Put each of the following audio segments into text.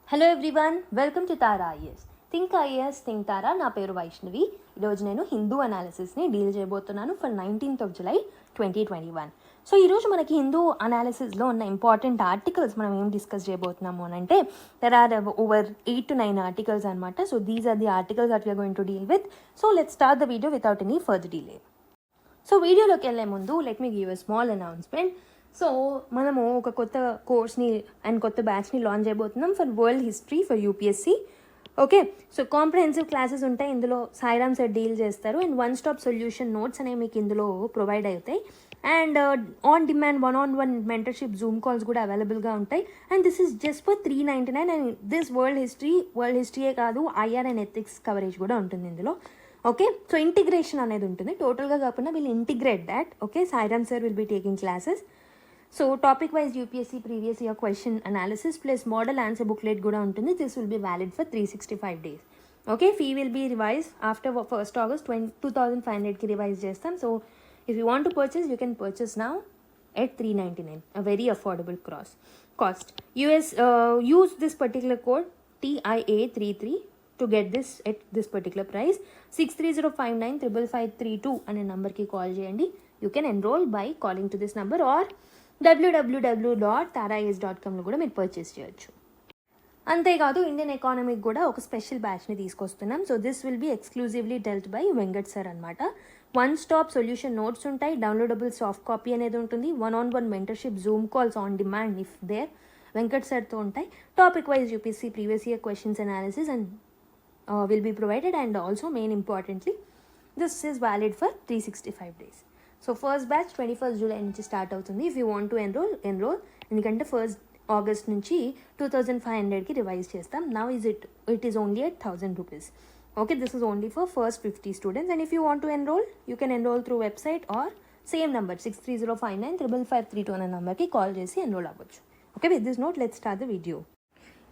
Hello everyone, welcome to Tara IAS. Think IAS think Tara. నా పేరు వైష్ణవి. ఈరోజు నేను హిందూ అనాలిసిస్ని డీల్ చేయబోతున్నాను ఫర్ 19th July 2021. సో ఈరోజు మనకి హిందూ అనాలిసిస్లో ఉన్న ఇంపార్టెంట్ ఆర్టికల్స్ మనం ఏం డిస్కస్ చేయబోతున్నాము అని అంటే there are over 8 to 9 articles అనమాట. So these are the articles that we are going to deal with. So let's start the video without any further delay. So వీడియోలోకి వెళ్ళే ముందు let me give a small announcement. So మనము ఒక కొత్త కోర్స్ని and కొత్త బ్యాచ్ని లాంచ్ చేయబోతున్నాం for world history for UPSC. Okay, so comprehensive classes ఉంటాయి ఇందులో. సాయిరామ్ సార్ డీల్ చేస్తారు and one stop solution notes అనేవి మీకు ఇందులో ప్రొవైడ్ అవుతాయి. And on demand 1-on-1 mentorship zoom calls కూడా అవైలబుల్గా ఉంటాయి. And this is just for 399. And this world హిస్టరీయే కాదు, ఐఆర్ అండ్ ఎథిక్స్ కవరేజ్ కూడా ఉంటుంది ఇందులో. ఓకే, సో ఇంటిగ్రేషన్ అనేది ఉంటుంది. టోటల్గా కాకుండా వీళ్ళు integrate that. Okay, Sairam sir will be taking classes. So topic wise UPSC previous year question analysis plus model answer booklet కూడా ఉంటుంది. This will be valid for 365 days. Okay, fee will be revise after 1st August 2500కి revise చేస్తాం. So if you want to purchase you can purchase now at 399, a very affordable cost. Use this particular code TIA33 to get this at this particular price. 630595532 అనే నెంబర్కి call చేయండి. You can enroll by calling to this number or www.taraes.com కూడా మీరు purchase చేయొచ్చు. అంతేకాదు Indian ఎకానమీకి కూడా ఒక స్పెషల్ బ్యాచ్ని తీసుకొస్తున్నాం. So this will be exclusively dealt by Venkat sir అనమాట. వన్ స్టాప్ సొల్యూషన్ నోట్స్ ఉంటాయి, డౌన్లోడబుల్ సాఫ్ట్ కాపీ అనేది ఉంటుంది, 1-on-1 mentorship zoom calls on demand if there Venkat సార్తో ఉంటాయి. Topic wise UPSC previous year questions analysis and will be provided. And also main importantly this is valid for 365 days. So first batch 21st July నుంచి start అవుతుంది. If you want to enroll ఎందుకంటే 1st August నుంచి 2500కి revise చేస్తాం. Now it is only at 1000 rupees. Okay, this is only for first 50 students. And if you want to enrol you can enrol through website are same number 630595532 అనే నెంబర్కి call చేసి enrol అవ్వచ్చు. Okay, with this note let's start the video.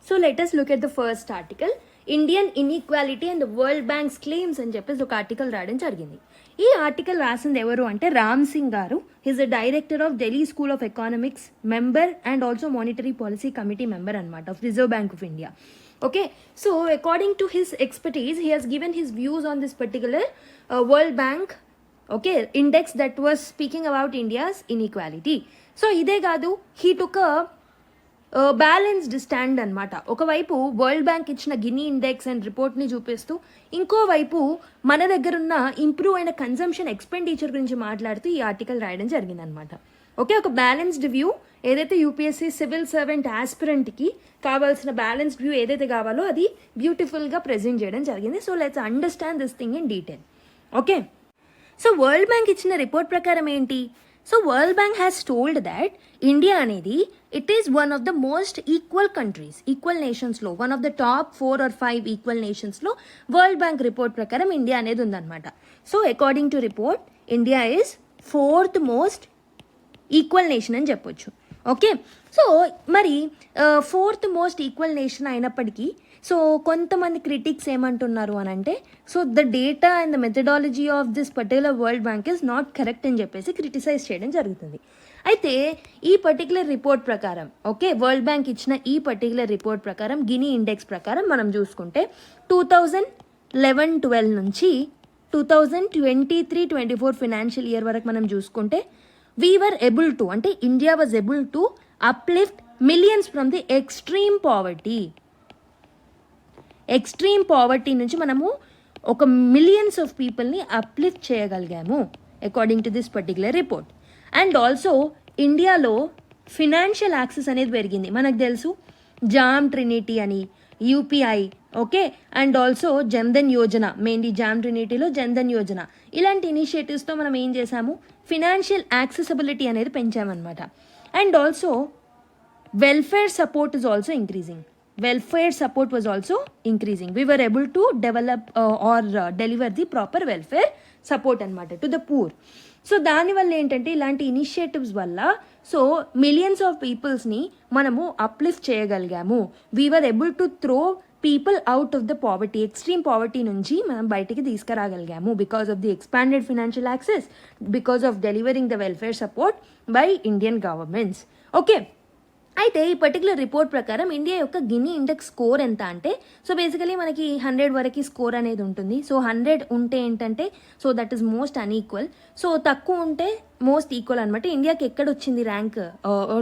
So let us look at the first article, Indian inequality and world banks claims అని చెప్పేసి ఒక article రాయడం జరిగింది. ఈ ఆర్టికల్ రాసింది ఎవరు అంటే రామ్ సింగ్ గారు. He's the director of Delhi School of Economics member and also Monetary Policy Committee member అనమాట of Reserve Bank of India. Okay, so according to his expertise, he has given his views on this particular World Bank, okay, index that was speaking about India's inequality. So ide gaadu, he took a balanced stand అనమాట. ఒకవైపు world Bank ఇచ్చిన guinea index and రిపోర్ట్ని చూపిస్తూ, ఇంకోవైపు మన దగ్గర ఉన్న improve అయిన కన్సంప్షన్ ఎక్స్పెండిచర్ గురించి మాట్లాడుతూ ఈ ఆర్టికల్ రాయడం జరిగిందనమాట. ఓకే, ఒక బ్యాలెన్స్డ్ వ్యూ ఏదైతే యూపీఎస్సీ సివిల్ సర్వెంట్ ఆస్పిరెంట్కి కావాల్సిన బ్యాలెన్స్డ్ వ్యూ ఏదైతే కావాలో అది బ్యూటిఫుల్గా ప్రెజెంట్ చేయడం జరిగింది. So let's understand this thing in detail. Okay, so World Bank ఇచ్చిన రిపోర్ట్ ప్రకారం ఏంటి? So World Bank has told that India అనేది it is one of the most equal countries, equal నేషన్స్లో one of the top 4 or 5 equal నేషన్స్లో World bank report ప్రకారం India అనేది ఉందన్నమాట. So according to report India is 4th most equal nation అని చెప్పొచ్చు. Okay, so మరి 4th most equal nation అయినప్పటికీ so కొంతమంది క్రిటిక్స్ ఏమంటున్నారు అని అంటే so the data and the methodology of this particular world bank is not correct అని చెప్పేసి క్రిటిసైజ్ చేయడం జరుగుతుంది. అయితే ఈ పర్టికులర్ రిపోర్ట్ ప్రకారం, ఓకే, వరల్డ్ బ్యాంక్ ఇచ్చిన ఈ పర్టికులర్ రిపోర్ట్ ప్రకారం గినీ ఇండెక్స్ ప్రకారం మనం చూసుకుంటే 2011-12 నుంచి 2023-24 ఫినాన్షియల్ ఇయర్ వరకు మనం చూసుకుంటే we were able to, అంటే India was able to uplift millions from the extreme poverty నుంచి మనము ఒక మిలియన్స్ ఆఫ్ పీపుల్ని అప్లిఫ్ట్ చేయగలిగాము according to this particular report. And also ఇండియాలో ఫినాన్షియల్ యాక్సెస్ అనేది పెరిగింది. మనకు తెలుసు జామ్ ట్రినిటీ అని, UPI, okay, and also Jan Dhan Yojana, mainly JAM ట్రినిటీలో జన్ధన్ యోజన, ఇలాంటి ఇనిషియేటివ్స్తో మనం ఏం చేసాము, ఫినాన్షియల్ యాక్సెసిబిలిటీ అనేది పెంచామన్నమాట. And also welfare support is also increasing. We were able to develop or deliver the proper welfare support అనమాట టు ద పూర్. సో దానివల్ల ఏంటంటే ఇలాంటి ఇనిషియేటివ్స్ వల్ల సో మిలియన్స్ ఆఫ్ పీపుల్స్ని మనము అప్లిఫ్ట్ చేయగలిగాము. We were able to throw people out of the poverty, extreme poverty నుంచి మనం బయటికి తీసుకురాగలిగాము because of the expanded financial access, because of delivering the welfare support by Indian governments. Okay, అయితే ఈ particular report ప్రకారం India యొక్క గిని index score ఎంత అంటే, సో బేసికలీ మనకి 100 వరకు స్కోర్ అనేది ఉంటుంది. సో 100 ఉంటే ఏంటంటే, so that is most unequal. So తక్కువ ఉంటే మోస్ట్ ఈక్వల్ అనమాట. ఇండియాకి ఎక్కడ వచ్చింది ర్యాంక్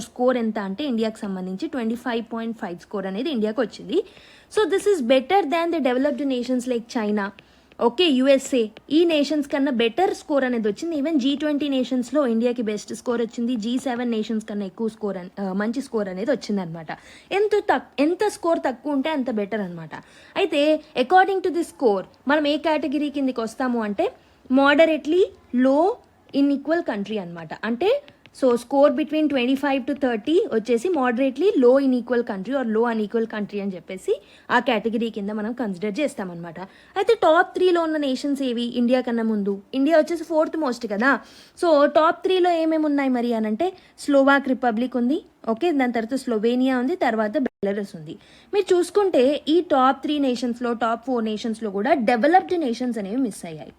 స్కోర్ ఎంత అంటే, ఇండియాకి సంబంధించి 25.5 స్కోర్ అనేది ఇండియాకి వచ్చింది. So this is better than the developed nations like China, okay, USA, ఈ నేషన్స్ కన్నా బెటర్ స్కోర్ అనేది వచ్చింది. ఈవెన్ G20 నేషన్స్లో ఇండియాకి బెస్ట్ స్కోర్ వచ్చింది. G7 నేషన్స్ కన్నా ఎక్కువ స్కోర్ మంచి స్కోర్ అనేది వచ్చిందనమాట. ఎంత స్కోర్ తక్కువ ఉంటే అంత బెటర్ అనమాట. అయితే అకార్డింగ్ టు ది స్కోర్ మనం ఏ కేటగిరీ కిందకి వస్తాము అంటే మోడరేట్లీ లో ఇన్ఈక్వల్ కంట్రీ అనమాట. అంటే సో స్కోర్ బిట్వీన్ 25 to 30 వచ్చేసి మోడరేట్లీ లో ఇన్ఈక్వల్ కంట్రీ ఆర్ లో అన్ఈక్వల్ కంట్రీ అని చెప్పేసి ఆ కేటగిరీ కింద మనం కన్సిడర్ చేస్తామన్నమాట. అయితే టాప్ 3లో ఉన్న నేషన్స్ ఏవి ఇండియా కన్నా ముందు? ఇండియా వచ్చేసి 4th మోస్ట్ కదా. సో టాప్ 3లో ఏమేమి ఉన్నాయి మరి అని అంటే, స్లోవాక్ రిపబ్లిక్ ఉంది, ఓకే, దాని తర్వాత స్లోవేనియా ఉంది, తర్వాత బెలరస్ ఉంది. మీరు చూసుకుంటే ఈ టాప్ 3 నేషన్స్లో, టాప్ 4 నేషన్స్లో కూడా డెవలప్డ్ నేషన్స్ అనేవి మిస్ అయ్యాయి.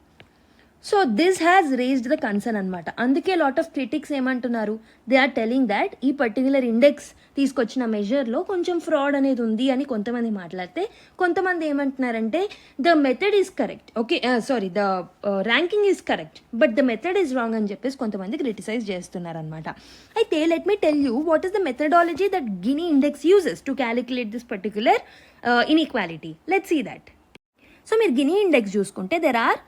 So this has raised the concern అనమాట. అందుకే లాట్ ఆఫ్ క్రిటిక్స్ ఏమంటున్నారు, దే ఆర్ టెలింగ్ దాట్ ఈ పర్టికులర్ ఇండెక్స్ తీసుకొచ్చిన మెజర్లో కొంచెం ఫ్రాడ్ అనేది ఉంది అని కొంతమంది మాట్లాడితే, కొంతమంది ఏమంటున్నారంటే the method is correct, okay sorry the ranking is correct but the method is wrong అని చెప్పేసి కొంతమంది క్రిటిసైజ్ చేస్తున్నారనమాట. అయితే let me tell you what is the methodology that Gini index uses to calculate this particular inequality. Let's see that. So మీరు Gini index చూసుకుంటే there are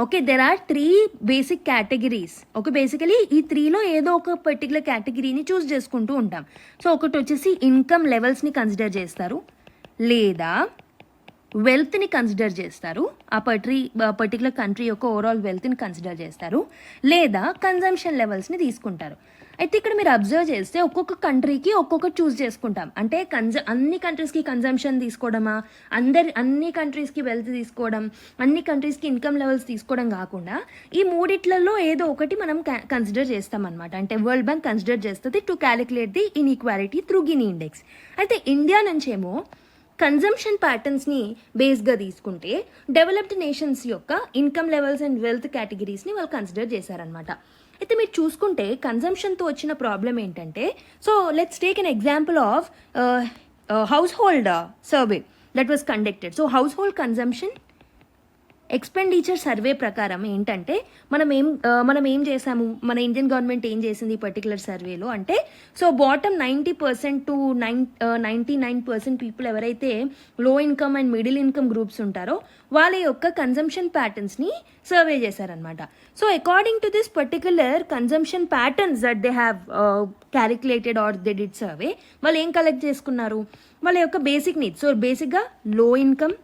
3 basic categories. Okay, basically ఈ 3లో ఏదో ఒక పర్టికులర్ కేటగిరీని చూస్ చేసుకుంటూ ఉంటాం. సో ఒకటి వచ్చేసి ఇన్కమ్ లెవెల్స్ని కన్సిడర్ చేస్తారు, లేదా వెల్త్ని కన్సిడర్ చేస్తారు, ఆ పర్టికులర్ కంట్రీ యొక్క ఓవరాల్ వెల్త్ని కన్సిడర్ చేస్తారు, లేదా కన్జంప్షన్ లెవెల్స్ని తీసుకుంటారు. అయితే ఇక్కడ మీరు అబ్జర్వ్ చేస్తే ఒక్కొక్క కంట్రీకి ఒక్కొక్కటి చూస్ చేసుకుంటాం. అంటే అన్ని కంట్రీస్కి కన్జంప్షన్ తీసుకోవడమా, అన్ని కంట్రీస్కి వెల్త్ తీసుకోవడం, అన్ని కంట్రీస్కి ఇన్కమ్ లెవెల్స్ తీసుకోవడం కాకుండా ఈ మూడిట్లలో ఏదో ఒకటి మనం కన్సిడర్ చేస్తాం అనమాట. అంటే వరల్డ్ బ్యాంక్ కన్సిడర్ చేస్తుంది to calculate the inequality through Gini index. అయితే ఇండియా నుంచేమో కన్జంప్షన్ ప్యాటర్న్స్ని బేస్గా తీసుకుంటే డెవలప్డ్ నేషన్స్ యొక్క ఇన్కమ్ లెవెల్స్ అండ్ వెల్త్ కేటగిరీస్ని వాళ్ళు కన్సిడర్ చేశారనమాట. అయితే మీరు చూసుకుంటే కన్జంప్షన్తో వచ్చిన ప్రాబ్లం ఏంటంటే, so let's take an example of house hold survey that was conducted. So house hold consumption expenditure survey ప్రకారం ఏంటంటే మనం ఏం చేసాము, మన ఇండియన్ గవర్నమెంట్ ఏం చేసింది ఈ పర్టికులర్ సర్వేలో అంటే, సో బాటమ్ 90% to 99% పీపుల్ ఎవరైతే low income and middle income groups ఉంటారో వాళ్ళ యొక్క కన్జంప్షన్ ప్యాటర్న్స్ని సర్వే చేశారనమాట. So according to this particular consumption patterns that they have calculated or they did survey, వాళ్ళు ఏం కలెక్ట్ చేసుకున్నారు, వాళ్ళ యొక్క బేసిక్ నీడ్స్. సో బేసిక్గా లో income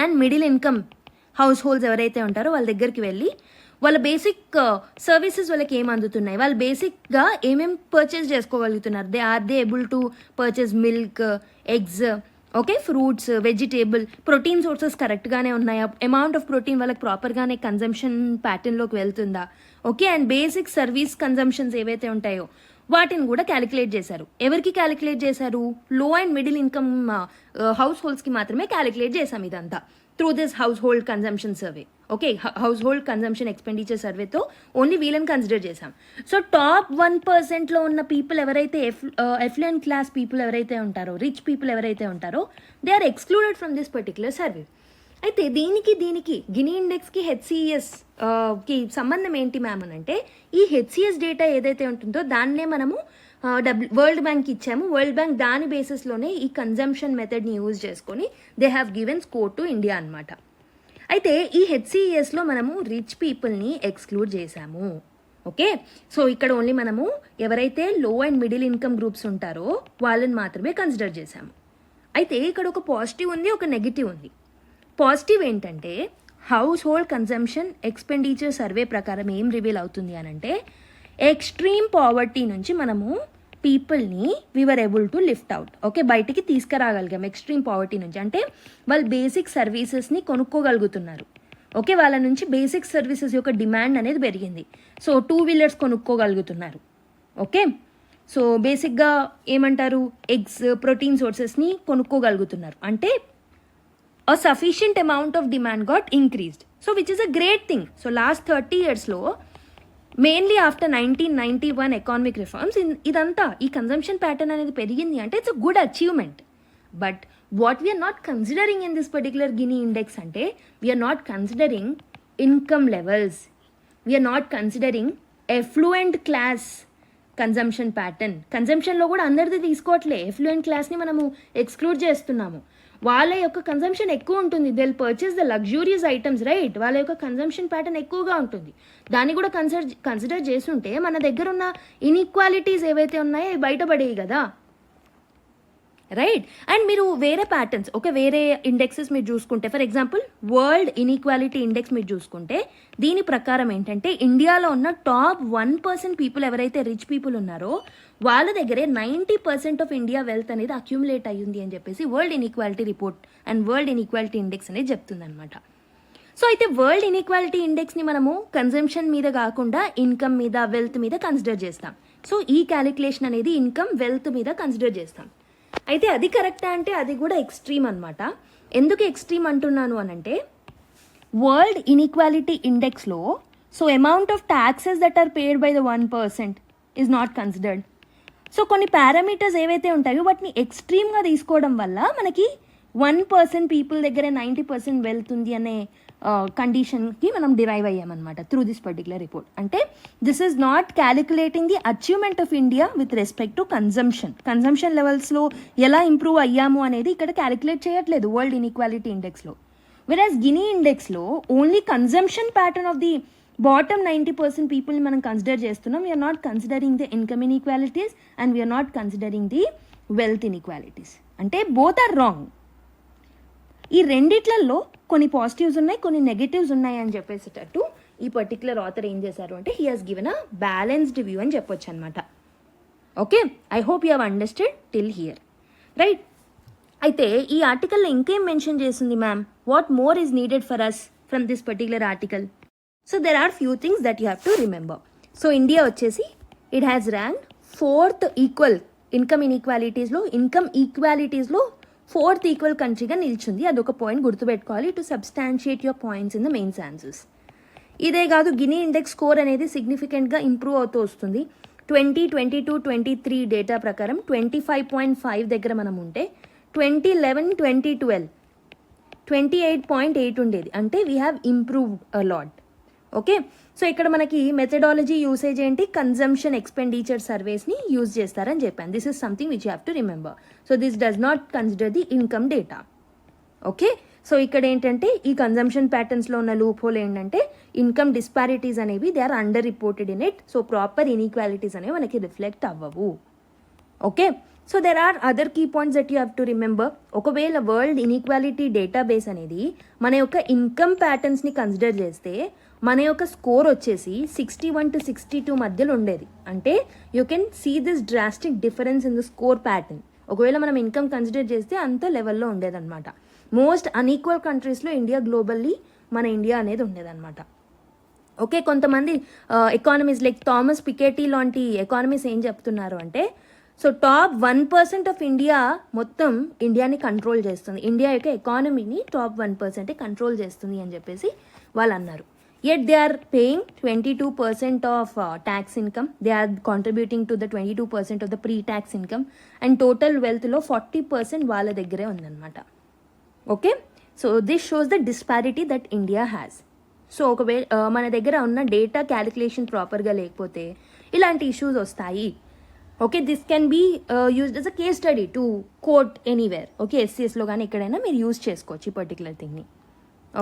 and middle income house holds ఎవరైతే ఉంటారో వాళ్ళ దగ్గరికి వెళ్ళి వాళ్ళ బేసిక్ సర్వీసెస్ వాళ్ళకి ఏం అందుతున్నాయి, వాళ్ళు బేసిక్గా ఏమేమి పర్చేస్ చేసుకోగలుగుతున్నారు, they able to purchase milk, eggs, okay, fruits, vegetable, protein sources కరెక్ట్గానే ఉన్నాయా, అమౌంట్ ఆఫ్ ప్రోటీన్ వాళ్ళకి ప్రాపర్గానే కన్జంప్షన్ ప్యాటర్న్లోకి వెళ్తుందా, okay, and basic service consumptions ఏవైతే ఉంటాయో వాటిని కూడా క్యాలిక్యులేట్ చేశారు. ఎవరికి క్యాలిక్యులేట్ చేశారు? లో అండ్ మిడిల్ ఇన్కమ్ హౌస్ హోల్డ్స్కి మాత్రమే క్యాలిక్యులేట్ చేశాం ఇదంతా through this household consumption survey. Okay, household consumption expenditure సర్వేతో ఓన్లీ వీళ్ళని కన్సిడర్ చేశాం. సో టాప్ 1%లో ఉన్న పీపుల్ ఎవరైతే ఎఫ్లుయెంట్ క్లాస్ పీపుల్ ఎవరైతే ఉంటారో, రిచ్ పీపుల్ ఎవరైతే ఉంటారో, they are excluded from this particular survey. అయితే దీనికి గిని ఇండెక్స్కి హెచ్సిఎస్కి సంబంధం ఏంటి మ్యామ్ అని అంటే, ఈ హెచ్సిఎస్ డేటా ఏదైతే ఉంటుందో దాన్నే మనము వరల్డ్ బ్యాంక్ ఇచ్చాము. వరల్డ్ బ్యాంక్ దాని బేసిస్లోనే ఈ కన్జంప్షన్ మెథడ్ని యూజ్ చేసుకొని they have given score to India అనమాట. అయితే ఈ హెచ్సిఎస్లో మనము రిచ్ పీపుల్ని ఎక్స్క్లూడ్ చేశాము. ఓకే, సో ఇక్కడ ఓన్లీ మనము ఎవరైతే లో అండ్ మిడిల్ ఇన్కమ్ గ్రూప్స్ ఉంటారో వాళ్ళని మాత్రమే కన్సిడర్ చేశాము. అయితే ఇక్కడ ఒక పాజిటివ్ ఉంది, ఒక నెగిటివ్ ఉంది. పాజిటివ్ ఏంటంటే house hold consumption expenditure survey ప్రకారం ఏం రివీల్ అవుతుంది అని అంటే, ఎక్స్ట్రీమ్ పావర్టీ నుంచి మనము పీపుల్ని we are able to lift out, okay, బయటికి తీసుకురాగలిగాం ఎక్స్ట్రీమ్ పావర్టీ నుంచి. అంటే వాళ్ళు బేసిక్ సర్వీసెస్ని కొనుక్కోగలుగుతున్నారు. ఓకే, వాళ్ళ నుంచి బేసిక్ సర్వీసెస్ యొక్క డిమాండ్ అనేది పెరిగింది. సో 2 వీలర్స్ కొనుక్కోగలుగుతున్నారు. ఓకే, సో బేసిక్గా ఏమంటారు, ఎగ్స్, ప్రోటీన్ సోర్సెస్ని కొనుక్కోగలుగుతున్నారు. అంటే a sufficient amount of demand got increased, so which is a great thing. So last 30 yearsలో మెయిన్లీ ఆఫ్టర్ 1991 ఎకానమిక్ రిఫార్మ్స్ ఇదంతా ఈ కన్జంప్షన్ ప్యాటర్న్ అనేది పెరిగింది అంటే it's a good achievement. But what we are not considering in this particular Gini index అంటే we are not considering income levels, we are not considering affluent class consumption pattern. కన్జంప్షన్లో కూడా అందరిది తీసుకోవట్లే, effluent క్లాస్ని మనము ఎక్స్క్లూడ్ చేస్తున్నాము. వాళ్ళ యొక్క కన్జంప్షన్ ఎక్కువ ఉంటుంది, they will purchase the luxurious items, right? వాళ్ళ యొక్క కన్జంప్షన్ ప్యాటర్న్ ఎక్కువగా ఉంటుంది. దాన్ని కూడా కన్సిడర్ చేస్తుంటే మన దగ్గర ఉన్న ఇన్ఈక్వాలిటీస్ ఏవైతే ఉన్నాయో అవి బయటపడేవి కదా, రైట్? అండ్ మీరు వేరే ప్యాటర్న్స్, వేరే ఇండెక్సెస్ మీరు చూసుకుంటే, for example world inequality index మీరు చూసుకుంటే దీని ప్రకారం ఏంటంటే ఇండియాలో ఉన్న టాప్ 1% పీపుల్ ఎవరైతే రిచ్ పీపుల్ ఉన్నారో వాళ్ళ దగ్గరే 90% ఆఫ్ ఇండియా వెల్త్ అనేది అక్యూములేట్ అయ్యింది అని చెప్పేసి world inequality report and world inequality index అనేది చెప్తుంది అనమాట. సో అయితే వరల్డ్ ఇన్ఈక్వాలిటీ ఇండెక్స్ని మనము కన్జంప్షన్ మీద కాకుండా ఇన్కమ్ మీద, వెల్త్ మీద కన్సిడర్ చేస్తాం. సో ఈ క్యాలిక్యులేషన్ అనేది ఇన్కమ్, వెల్త్ మీద కన్సిడర్ చేస్తాం. అయితే అది కరెక్టా అంటే అది కూడా ఎక్స్ట్రీమ్ అనమాట. ఎందుకు ఎక్స్ట్రీమ్ అంటున్నాను అనంటే వరల్డ్ ఇన్ఈక్వాలిటీ ఇండెక్స్లో so amount of taxes that are paid by the 1% is not considered. So కొన్ని పారామీటర్స్ ఏవైతే ఉంటాయో వాటిని ఎక్స్ట్రీమ్గా తీసుకోవడం వల్ల మనకి 1% పీపుల్ దగ్గర 90% వెల్త్ ఉంది అనే కండిషన్కి మనం డిరైవ్ అయ్యామన్నమాట త్రూ దిస్ పర్టికులర్ రిపోర్ట్. అంటే this is not calculating the achievement of India with respect to consumption లెవెల్స్లో ఎలా ఇంప్రూవ్ అయ్యాము అనేది ఇక్కడ క్యాలిక్యులేట్ చేయట్లేదు వరల్డ్ ఇన్ఈక్వాలిటీ ఇండెక్స్లో. వెరాజ్ గినీ ఇండెక్స్లో only consumption pattern of the bottom 90% పీపుల్ని మనం కన్సిడర్ చేస్తున్నాం. We are not considering the income inequalities and we are not considering the wealth inequalities. అంటే బోత్ ఆర్ రాంగ్. ఈ రెండిట్లలో కొన్ని పాజిటివ్స్ ఉన్నాయి, కొన్ని నెగటివ్స్ ఉన్నాయి అని చెప్పేసేటట్టు ఈ పర్టికులర్ ఆథర్ ఏం చేశారు అంటే he has given a balanced view అని చెప్పొచ్చు అనమాట. Okay, I hope you have understand till here, right? అయితే ఈ ఆర్టికల్లో ఇంకేం మెన్షన్ చేసింది ma'am? What more is needed for us from this particular article? So there are few things that you have to remember. So India వచ్చేసి it has rank 4th equal income ఈక్వాలిటీస్లో 4th equal కంట్రీగా నిల్చుంది. అదొక point గుర్తుపెట్టుకోవాలి to substantiate your points in the mains answers. ఇదే కాదు, guinea index score అనేది సిగ్నిఫికెంట్గా improve అవుతూ వస్తుంది. 2022-23 డేటా ప్రకారం 25.5 దగ్గర మనం ఉంటే 2011-2012 28.8 ఉండేది. అంటే we have improved a lot. Okay, so ఇక్కడ మనకి మెథడాలజీ యూసేజ్ ఏంటి? కన్జంప్షన్ ఎక్స్పెండిచర్ సర్వేస్ని యూజ్ చేస్తారని చెప్పాను. This is something which you have to remember. So this does not consider the income data. Okay, so ఇక్కడ ఏంటంటే ఈ కన్జంప్షన్ ప్యాటర్న్స్లో ఉన్న లూప్ హోల్ ఏంటంటే ఇన్కమ్ డిస్పారిటీస్ అనేవి they are under reported in it. So proper inequalities అనేవి మనకి రిఫ్లెక్ట్ అవ్వవు. Okay, so there are other key points that you have to remember. ఒకవేళ వరల్డ్ ఇన్ఈక్వాలిటీ డేటాబేస్ అనేది మన యొక్క ఇన్కమ్ ప్యాటర్న్స్ని కన్సిడర్ చేస్తే మన యొక్క స్కోర్ వచ్చేసి 61 to 62 మధ్యలో ఉండేది. అంటే you can see this drastic difference in the score pattern. ఒకవేళ మనం ఇన్కమ్ కన్సిడర్ చేస్తే అంత లెవెల్లో ఉండేదన్నమాట. మోస్ట్ అన్ఈక్వల్ కంట్రీస్లో ఇండియా గ్లోబల్లీ మన ఇండియా అనేది ఉండేదన్నమాట. ఓకే, కొంతమంది ఎకానమీస్ లైక్ థామస్ పికెటీ లాంటి ఎకానమీస్ ఏం చెప్తున్నారు అంటే సో టాప్ 1% ఆఫ్ ఇండియా మొత్తం ఇండియాని కంట్రోల్ చేస్తుంది, ఇండియా యొక్క ఎకానమీని టాప్ 1% కంట్రోల్ చేస్తుంది అని చెప్పేసి వాళ్ళు అన్నారు. Yet they are paying 22% of tax income. They are contributing to the 22% of the pre-tax income. And total wealth lo 40% వాళ్ళ దగ్గరే ఉందన్నమాట. Okay, so this shows the disparity that India has. So ఒకవేళ మన దగ్గర ఉన్న డేటా క్యాలిక్యులేషన్ ప్రాపర్గా లేకపోతే ఇలాంటి ఇష్యూస్ వస్తాయి. Okay, this can be used as a case study to quote anywhere. Okay, ఎస్సీఎస్లో కానీ ఎక్కడైనా మీరు యూజ్ చేసుకోవచ్చు ఈ పర్టికులర్ థింగ్ని.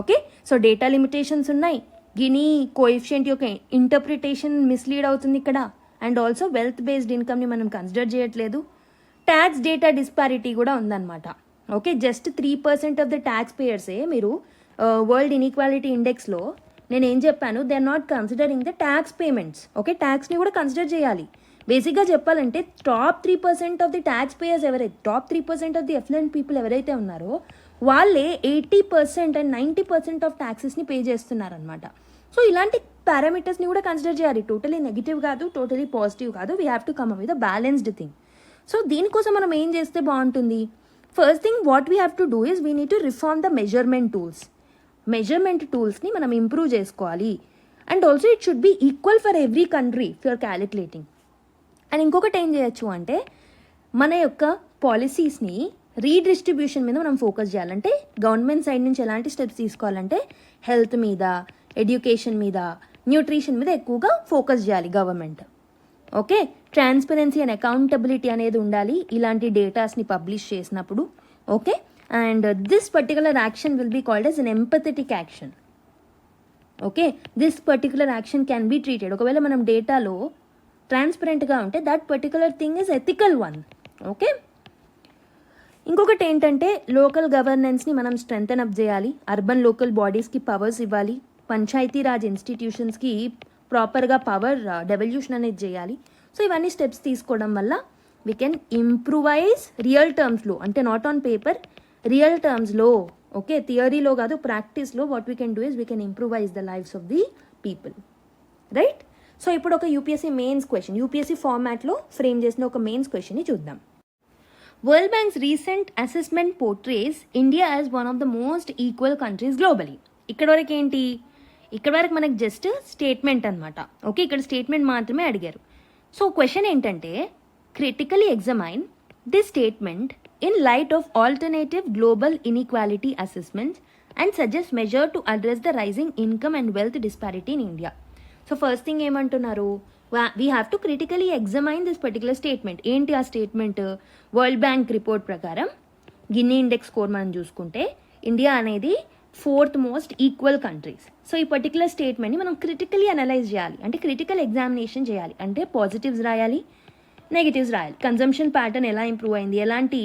ఓకే, సో డేటా లిమిటేషన్స్ ఉన్నాయి. గినీ కోఎఫిషియంట్ యొక్క ఇంటర్ప్రిటేషన్ మిస్లీడ్ అవుతుంది ఇక్కడ. అండ్ ఆల్సో వెల్త్ బేస్డ్ ఇన్కమ్ని మనం కన్సిడర్ చేయట్లేదు. ట్యాక్స్ డేటా డిస్పారిటీ కూడా ఉందన్నమాట. Okay, just 3% of the tax పేయర్సే మీరు వరల్డ్ ఇన్ఈక్వాలిటీ ఇండెక్స్లో నేను ఏం చెప్పాను, they are not considering the tax payments. Okay, ట్యాక్స్ని కూడా కన్సిడర్ చేయాలి. బేసిక్గా చెప్పాలంటే top 3% of the tax payers ఎవరైతే, top 3% of the affluent people ఎవరైతే ఉన్నారో వాళ్ళే 80% అండ్ 90% ఆఫ్ ట్యాక్సెస్ని పే చేస్తున్నారనమాట. సో ఇలాంటి పారామీటర్స్ని కూడా కన్సిడర్ చేయాలి. టోటలీ నెగిటివ్ కాదు, టోటలీ పాజిటివ్ కాదు. We have to come up with a balanced thing. So దీనికోసం మనం ఏం చేస్తే బాగుంటుంది? First thing what we have to do is we need to reform the measurement టూల్స్ని మనం ఇంప్రూవ్ చేసుకోవాలి. And also it should be equal for every country if you're calculating. And ఇంకొకటి ఏం చేయొచ్చు అంటే మన యొక్క పాలసీస్ని రీడిస్ట్రిబ్యూషన్ మీద మనం ఫోకస్ చేయాలంటే గవర్నమెంట్ సైడ్ నుంచి ఎలాంటి స్టెప్స్ తీసుకోవాలంటే హెల్త్ మీద, ఎడ్యుకేషన్ మీద, న్యూట్రిషన్ మీద ఎక్కువగా ఫోకస్ చేయాలి government. Okay, transparency and accountability అనేది ఉండాలి ఇలాంటి డేటాస్ని పబ్లిష్ చేసినప్పుడు. Okay, and this particular action will be called as an empathetic action. Okay, this particular action can be treated. ఒకవేళ మనం డేటాలో ట్రాన్స్పరెంట్గా ఉంటే that particular thing is ethical one. Okay, ఇంకొకటి ఏంటంటే లోకల్ గవర్నెన్స్ని మనం స్ట్రెంథెన్ అప్ చేయాలి, అర్బన్ లోకల్ బాడీస్కి పవర్స్ ఇవ్వాలి, పంచాయతీరాజ్ ఇన్స్టిట్యూషన్స్కి ప్రాపర్గా పవర్ డెవల్యూషన్ అనేది చేయాలి. సో ఇవన్నీ స్టెప్స్ తీసుకోవడం వల్ల వీ కెన్ ఇంప్రూవైజ్ రియల్ టర్మ్స్లో, అంటే నాట్ ఆన్ పేపర్, రియల్ టర్మ్స్లో. ఓకే, థియరీలో కాదు, ప్రాక్టీస్లో what we can do is we can improvise the lives of the people. Right? So ఇప్పుడు ఒక యూపీఎస్సీ మెయిన్స్ క్వశ్చన్, యూపీఎస్సీ ఫార్మాట్లో ఫ్రేమ్ చేసిన ఒక మెయిన్స్ క్వశ్చన్ని చూద్దాం. World bank's recent assessment portrays India as one of the most equal countries globally. ఇక్కడ వరకు ఏంటి? ఇక్కడ వరకు మనకు జస్ట్ స్టేట్మెంట్ అనమాట. ఓకే, ఇక్కడ స్టేట్మెంట్ మాత్రమే అడిగారు. సో క్వశ్చన్ ఏంటంటే critically examine this statement in light of alternative global inequality assessments and suggest measure to address the rising income and wealth disparity in India. So first thing ఏమంటున్నారు, we have to critically examine this particular statement. ఏంటి ఆ statement? World bank report ప్రకారం Gini index score మనం చూసుకుంటే India అనేది 4th most equal countries. So ఈ particular స్టేట్మెంట్ని మనం క్రిటికలీ అనలైజ్ చేయాలి, అంటే క్రిటికల్ ఎగ్జామినేషన్ చేయాలి. అంటే పాజిటివ్స్ రాయాలి, నెగిటివ్స్ రాయాలి. కన్జంప్షన్ ప్యాటర్న్ ఎలా ఇంప్రూవ్ అయింది, ఎలాంటి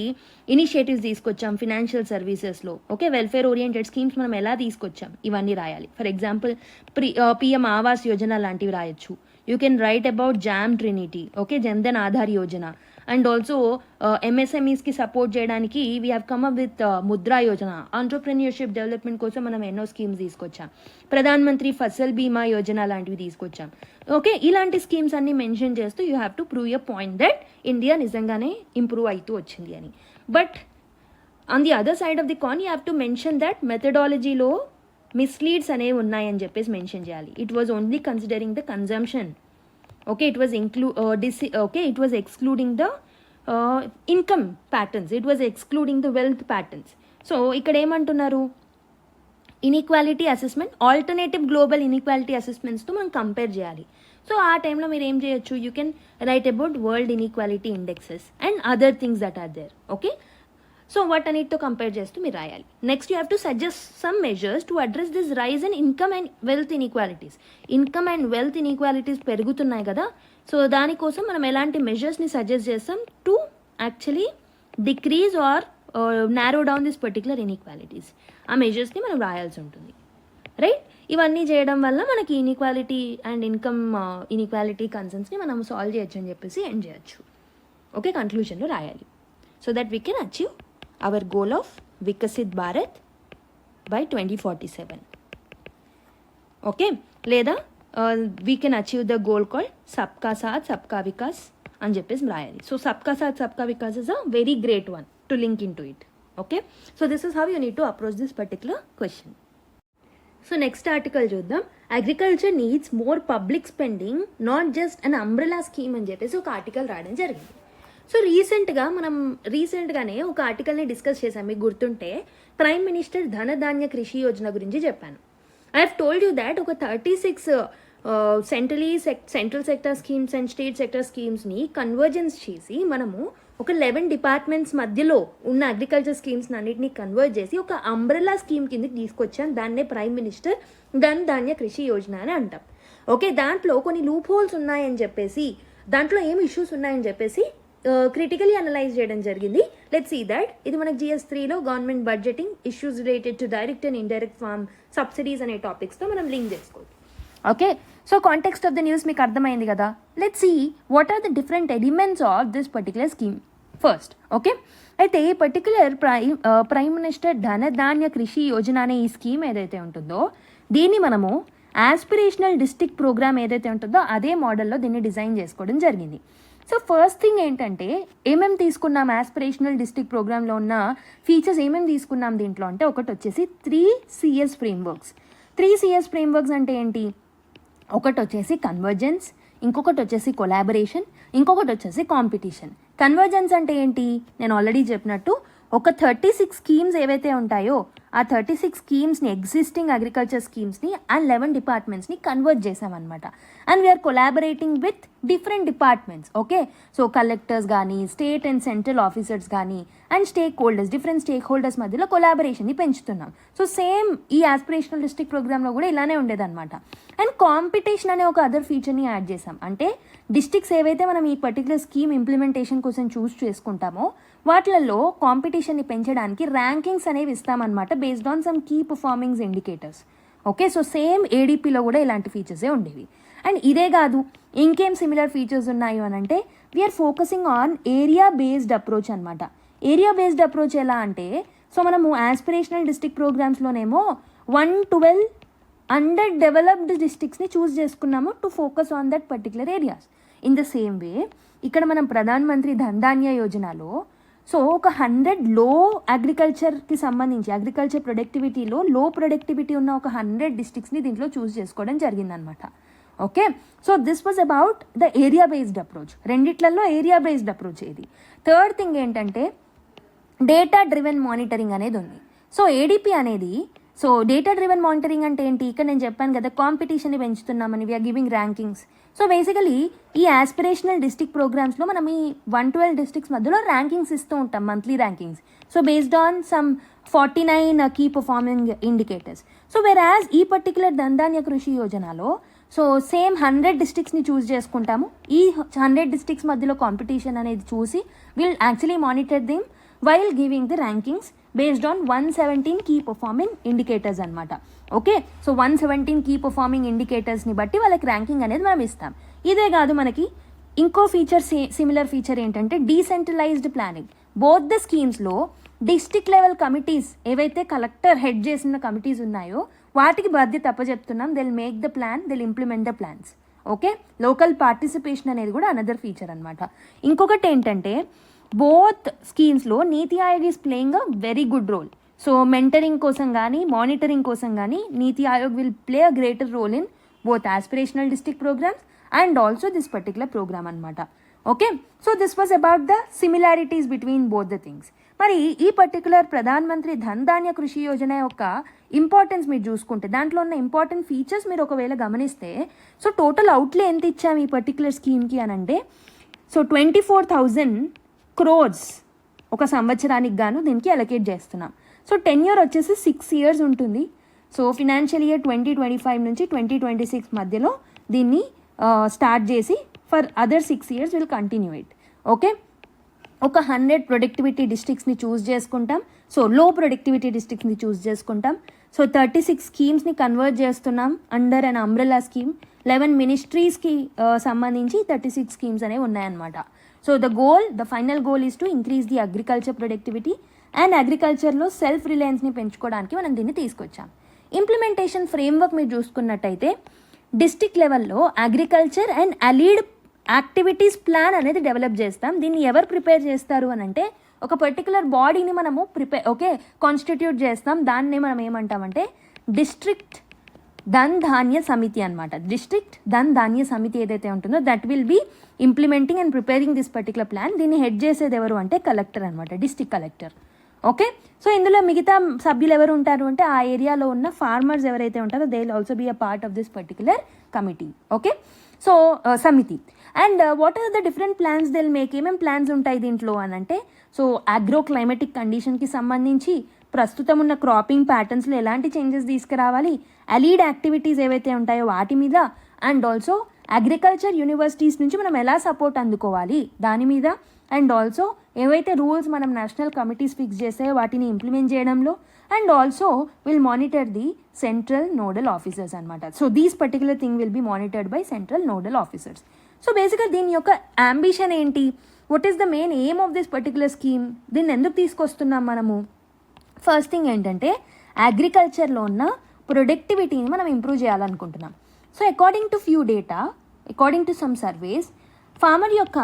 ఇనిషియేటివ్స్ తీసుకొచ్చాం ఫినాన్షియల్ సర్వీసెస్లో, ఓకే, వెల్ఫేర్ ఓరియంటెడ్ స్కీమ్స్ మనం ఎలా తీసుకొచ్చాం, ఇవన్నీ రాయాలి. For example PM Awas Yojana లాంటివి రాయొచ్చు. You can write about JAM trinity, okay, Jan Dhan Aadhaar Yojana. And also ఎంఎస్ఎంఈస్కి సపోర్ట్ చేయడానికి we have come up with Mudra Yojana, entrepreneurship development కోసం మనం ఎన్నో స్కీమ్స్ తీసుకొచ్చాం. ప్రధాన్ మంత్రి ఫసల్ బీమా యోజన లాంటివి తీసుకొచ్చాం. ఓకే, ఇలాంటి స్కీమ్స్ అన్ని మెన్షన్ చేస్తూ you have to prove a point that India నిజంగానే ఇంప్రూవ్ అవుతూ వచ్చింది అని. But on the other side of the coin you have to mention that మెథడాలజీలో మిస్లీడ్స్ అనేవి ఉన్నాయని చెప్పేసి మెన్షన్ చేయాలి. It was only considering the consumption. Okay, it was it was excluding the income patterns. It was excluding the wealth patterns. So ఇక్కడ ఏమంటున్నారు, inequality assessment alternative global inequality అసెస్మెంట్స్తో మనం compare చేయాలి. సో ఆ టైంలో మీరు ఏం చేయొచ్చు, you can write about world inequality indexes and other things that are there. Okay, so వాటన్నిటితో కంపేర్ చేస్తూ మీరు రాయాలి. Next you have to suggest some measures to address this rise in income and wealth inequalities. Income and wealth inequalities పెరుగుతున్నాయి కదా, so దానికోసం మనం ఎలాంటి మెజర్స్ని సజెస్ట్ చేస్తాం to actually decrease or narrow down this particular inequalities. ఆ మెజర్స్ని మనం రాయాల్సి ఉంటుంది. రైట్? ఇవన్నీ చేయడం వల్ల మనకి ఇన్ఈక్వాలిటీ అండ్ ఇన్కమ్ ఇన్ఈక్వాలిటీ కన్సర్న్స్ని మనం సాల్వ్ చేయొచ్చు అని చెప్పేసి ఎండ్ చేయొచ్చు. ఓకే, కంక్లూజన్లో రాయాలి. So that we can achieve our goal of Vikasit Bharat by 2047. Okay, లేదా we can achieve the goal called Sabka Saath Sabka Vikas అని చెప్పేసి రాయాలి. So Sabka Saath Sabka Vikas is a very great one to link into it. Okay, so this is how you need to approach this particular question. So next article చూద్దాం. Agriculture needs more public spending, not just an umbrella scheme అని చెప్పేసి ఒక article రాయడం జరిగింది. So రీసెంట్గానే ఒక ఆర్టికల్ని discuss చేశాం, మీకు గుర్తుంటే ప్రైమ్ మినిస్టర్ ధనధాన్య కృషి యోజన గురించి చెప్పాను. I have told you that ఒక 36 central sector schemes and state sector స్కీమ్స్ని కన్వర్జెన్స్ చేసి మనము ఒక 11 డిపార్ట్మెంట్స్ మధ్యలో ఉన్న అగ్రికల్చర్ స్కీమ్స్ అన్నింటినీ కన్వర్ట్ చేసి ఒక అంబ్రెలా స్కీమ్ కిందకి తీసుకొచ్చాం. దాన్నే ప్రైమ్ మినిస్టర్ ధనధాన్య కృషి యోజన అని అంటాం. ఓకే, దాంట్లో కొన్ని లూప్ హోల్స్ ఉన్నాయని చెప్పేసి, దాంట్లో ఏం ఇష్యూస్ ఉన్నాయని చెప్పేసి క్రిటికలీ అనలైజ్ చేయడం జరిగింది. Let's see that. ఇది మనకి GS3లో government budgeting issues related to direct and indirect farm subsidies అనే టాపిక్స్తో మనం లింక్ చేసుకోవచ్చు. Okay, so context of the news మీకు అర్థమైంది కదా. Let's see what are the different elements of this particular scheme first. Okay, అయితే ఈ పర్టికులర్ ప్రైమ్ మినిస్టర్ ధనధాన్య కృషి యోజన అనే ఈ స్కీమ్ ఏదైతే ఉంటుందో దీన్ని మనము ఆస్పిరేషనల్ డిస్ట్రిక్ట్ ప్రోగ్రామ్ ఏదైతే ఉంటుందో అదే మోడల్లో దీన్ని డిజైన్ చేసుకోవడం జరిగింది. సో ఫస్ట్ థింగ్ ఏంటంటే ఏమేమి తీసుకున్నాం ఆస్పిరేషనల్ డిస్ట్రిక్ట్ ప్రోగ్రాంలో ఉన్న ఫీచర్స్ ఏమేమి తీసుకున్నాం దీంట్లో అంటే, ఒకటి వచ్చేసి 3 CS ఫ్రేమ్వర్క్స్. 3 CS ఫ్రేమ్వర్క్స్ అంటే ఏంటి? ఒకటి వచ్చేసి కన్వర్జెన్స్, ఇంకొకటి వచ్చేసి కొలాబరేషన్, ఇంకొకటి వచ్చేసి కాంపిటీషన్. కన్వర్జెన్స్ అంటే ఏంటి? నేను ఆల్రెడీ చెప్పినట్టు ఒక 36 స్కీమ్స్ ఏవైతే ఉంటాయో ఆ 36 స్కీమ్స్ని, ఎగ్జిస్టింగ్ అగ్రికల్చర్ స్కీమ్స్ని అండ్ 11 డిపార్ట్మెంట్స్ని కన్వర్ట్ చేసామన్నమాట. And we're collaborating with different departments. Okay, so collectors కానీ, స్టేట్ అండ్ సెంట్రల్ ఆఫీసర్స్ కానీ, and stakeholders, different stakeholders మధ్యలో కొలాబరేషన్ని పెంచుతున్నాం. సో సేమ్ ఈ ఆస్పిరేషనల్ డిస్ట్రిక్ట్ ప్రోగ్రామ్లో కూడా ఇలానే ఉండేదన్నమాట. అండ్ కాంపిటీషన్ అనే ఒక అదర్ ఫీచర్ని యాడ్ చేసాం. అంటే డిస్ట్రిక్ట్స్ ఏవైతే మనం ఈ పర్టికులర్ స్కీమ్ ఇంప్లిమెంటేషన్ కోసం చూస్ చేసుకుంటామో వాటిలలో కాంపిటీషన్ని పెంచడానికి ర్యాంకింగ్స్ అనేవి ఇస్తామన్నమాట, based on some key performings indicators. Okay, so same ఏడీపీలో కూడా ఇలాంటి ఫీచర్సే ఉండేవి. అండ్ ఇదే కాదు, ఇంకేం సిమిలర్ ఫీచర్స్ ఉన్నాయి అని అంటే we're focusing on area based approach అనమాట. ఏరియా బేస్డ్ అప్రోచ్ ఎలా అంటే, సో మనము ఆస్పిరేషనల్ డిస్ట్రిక్ట్ ప్రోగ్రామ్స్లోనేమో 112 అండర్ డెవలప్డ్ డిస్ట్రిక్ట్స్ని చూస్ చేసుకున్నాము to focus on that particular areas. In the same way ఇక్కడ మనం ప్రధాన్ మంత్రి ధన్ ధాన్య యోజనలో సో ఒక 100 లో అగ్రికల్చర్కి సంబంధించి, అగ్రికల్చర్ ప్రొడక్టివిటీలో లో ప్రొడక్టివిటీ ఉన్న ఒక 100 డిస్ట్రిక్ట్స్ని దీంట్లో చూస్ చేసుకోవడం జరిగిందనమాట. Okay, so this was about the area based approach. రెండిట్లలో ఏరియా బేస్డ్ అప్రోచ్ ఏది. థర్డ్ థింగ్ ఏంటంటే డేటా డ్రివెన్ మానిటరింగ్ అనేది ఉంది. సో ఏడీపీ అనేది, సో డేటా డ్రివెన్ మానిటరింగ్ అంటే ఏంటి? ఇక్కడ నేను చెప్పాను కదా, కాంపిటీషన్ని పెంచుతున్నామని, we are giving rankings. So basically ఈ ఆస్పిరేషనల్ డిస్ట్రిక్ట్ ప్రోగ్రామ్స్లో మనం ఈ 112 డిస్ట్రిక్ట్స్ మధ్యలో ర్యాంకింగ్స్ ఇస్తూ ఉంటాం, monthly rankings. So based on some 49 key performing indicators. So వెరాజ్ ఈ పర్టికులర్ ధన్ ధాన్య కృషి యోజనలో సో సేమ్ 100 డిస్ట్రిక్ట్స్ని చూస్ చేసుకుంటాము. ఈ 100 డిస్ట్రిక్ట్స్ మధ్యలో కాంపిటీషన్ అనేది చూసి will actually monitor them while giving the rankings based on 117 key performing indicators అనమాట. ఓకే, సో 117 కీ పర్ఫార్మింగ్ ఇండికేటర్స్ని బట్టి వాళ్ళకి ర్యాంకింగ్ అనేది మనం ఇస్తాం. ఇదే కాదు, మనకి ఇంకో ఫీచర్, సిమిలర్ ఫీచర్ ఏంటంటే డీసెంట్రలైజ్డ్ ప్లానింగ్. బోత్ ద స్కీమ్స్లో డిస్ట్రిక్ట్ లెవెల్ కమిటీస్ ఏవైతే కలెక్టర్ హెడ్ చేసిన కమిటీస్ ఉన్నాయో వాటికి బాధ్యత అప్పచెప్తున్నాం. They'll make the plan, they'll implement the plans. Okay, local participation అనేది కూడా అనదర్ ఫీచర్ అనమాట. ఇంకొకటి ఏంటంటే బోత్ స్కీమ్స్లో NITI Aayog is playing a very good role. So mentoring కోసం కానీ, మానిటరింగ్ కోసం కానీ NITI Aayog will play a greater role in both aspirational district programmes and also this particular programme అనమాట. Okay, so this was about the similarities between both the things. మరి ఈ particular Pradhan Mantri Dhan ధాన్య కృషి యోజన యొక్క ఇంపార్టెన్స్ మీరు చూసుకుంటే, దాంట్లో ఉన్న ఇంపార్టెంట్ ఫీచర్స్ మీరు ఒకవేళ గమనిస్తే, సో టోటల్ అవుట్లే ఎంత ఇచ్చాము ఈ పర్టికులర్ స్కీమ్కి అని అంటే, సో 24,000 crores ఒక సంవత్సరానికి గాను దీనికి అలొకేట్ చేస్తున్నాం. సో టెన్యూర్ వచ్చేసి 6 years ఉంటుంది. సో ఫినాన్షియల్ ఇయర్ 2025 నుంచి 2026 మధ్యలో దీన్ని స్టార్ట్ చేసి for other 6 years will continue it. Okay, ఒక 100 ప్రొడక్టివిటీ డిస్ట్రిక్ట్స్ని చూస్ చేసుకుంటాం. సో లో ప్రొడక్టివిటీ డిస్ట్రిక్ట్స్ని చూస్ చేసుకుంటాం. సో 36 స్కీమ్స్ని కన్వర్ట్ చేస్తున్నాం అండర్ అన్ అంబ్రెలా స్కీమ్. 11 మినిస్ట్రీస్కి సంబంధించి 36 స్కీమ్స్ అనేవి ఉన్నాయన్నమాట. So the final goal is to increase the agriculture productivity and అగ్రికల్చర్లో సెల్ఫ్ రిలయన్స్ని పెంచుకోవడానికి మనం దీన్ని తీసుకొచ్చాం. ఇంప్లిమెంటేషన్ ఫ్రేమ్వర్క్ మీరు చూసుకున్నట్టయితే డిస్ట్రిక్ట్ లెవెల్లో agriculture and allied activities plan అనేది డెవలప్ చేస్తాం. దీన్ని ఎవరు ప్రిపేర్ చేస్తారు అని అంటే ఒక పర్టికులర్ బాడీని మనము కాన్స్టిట్యూట్ చేస్తాం. దాన్ని మనం ఏమంటామంటే డిస్ట్రిక్ట్ ధన్ ధాన్య సమితి అనమాట. డిస్ట్రిక్ట్ ధన్ ధాన్య సమితి ఏదైతే ఉంటుందో that will be implementing and preparing this particular plan. దీన్ని హెడ్ చేసేది ఎవరు అంటే కలెక్టర్ అనమాట, డిస్ట్రిక్ట్ కలెక్టర్. ఓకే, సో ఇందులో మిగతా సభ్యులు ఎవరు ఉంటారు అంటే ఆ ఏరియాలో ఉన్న ఫార్మర్స్ ఎవరైతే ఉంటారో they will also be a part of this particular committee. Okay, so సమితి. And what are the different plans they will make? ఏమేమి ప్లాన్స్ ఉంటాయి దీంట్లో అని అంటే, సో అగ్రో క్లైమేటిక్ కండిషన్కి సంబంధించి ప్రస్తుతం ఉన్న క్రాపింగ్ ప్యాటర్న్స్లో ఎలాంటి చేంజెస్ తీసుకురావాలి, అలీడ్ యాక్టివిటీస్ ఏవైతే ఉంటాయో వాటి మీద, అండ్ ఆల్సో అగ్రికల్చర్ యూనివర్సిటీస్ నుంచి మనం ఎలా సపోర్ట్ అందుకోవాలి దాని మీద, అండ్ ఆల్సో ఏవైతే రూల్స్ మనం నేషనల్ కమిటీస్ ఫిక్స్ చేసాయో వాటిని ఇంప్లిమెంట్ చేయడంలో, and also will monitor the central nodal officers అనమాట. So these particular thing will be monitored by central nodal officers. So బేసిక్గా దీని యొక్క అంబిషన్ ఏంటి, what is the main aim of this particular scheme, దీన్ని ఎందుకు తీసుకొస్తున్నాం మనము? ఫస్ట్ థింగ్ ఏంటంటే అగ్రికల్చర్లో ఉన్న ప్రొడక్టివిటీని మనం ఇంప్రూవ్ చేయాలనుకుంటున్నాం. So according to few data, according to some surveys, farmer యొక్క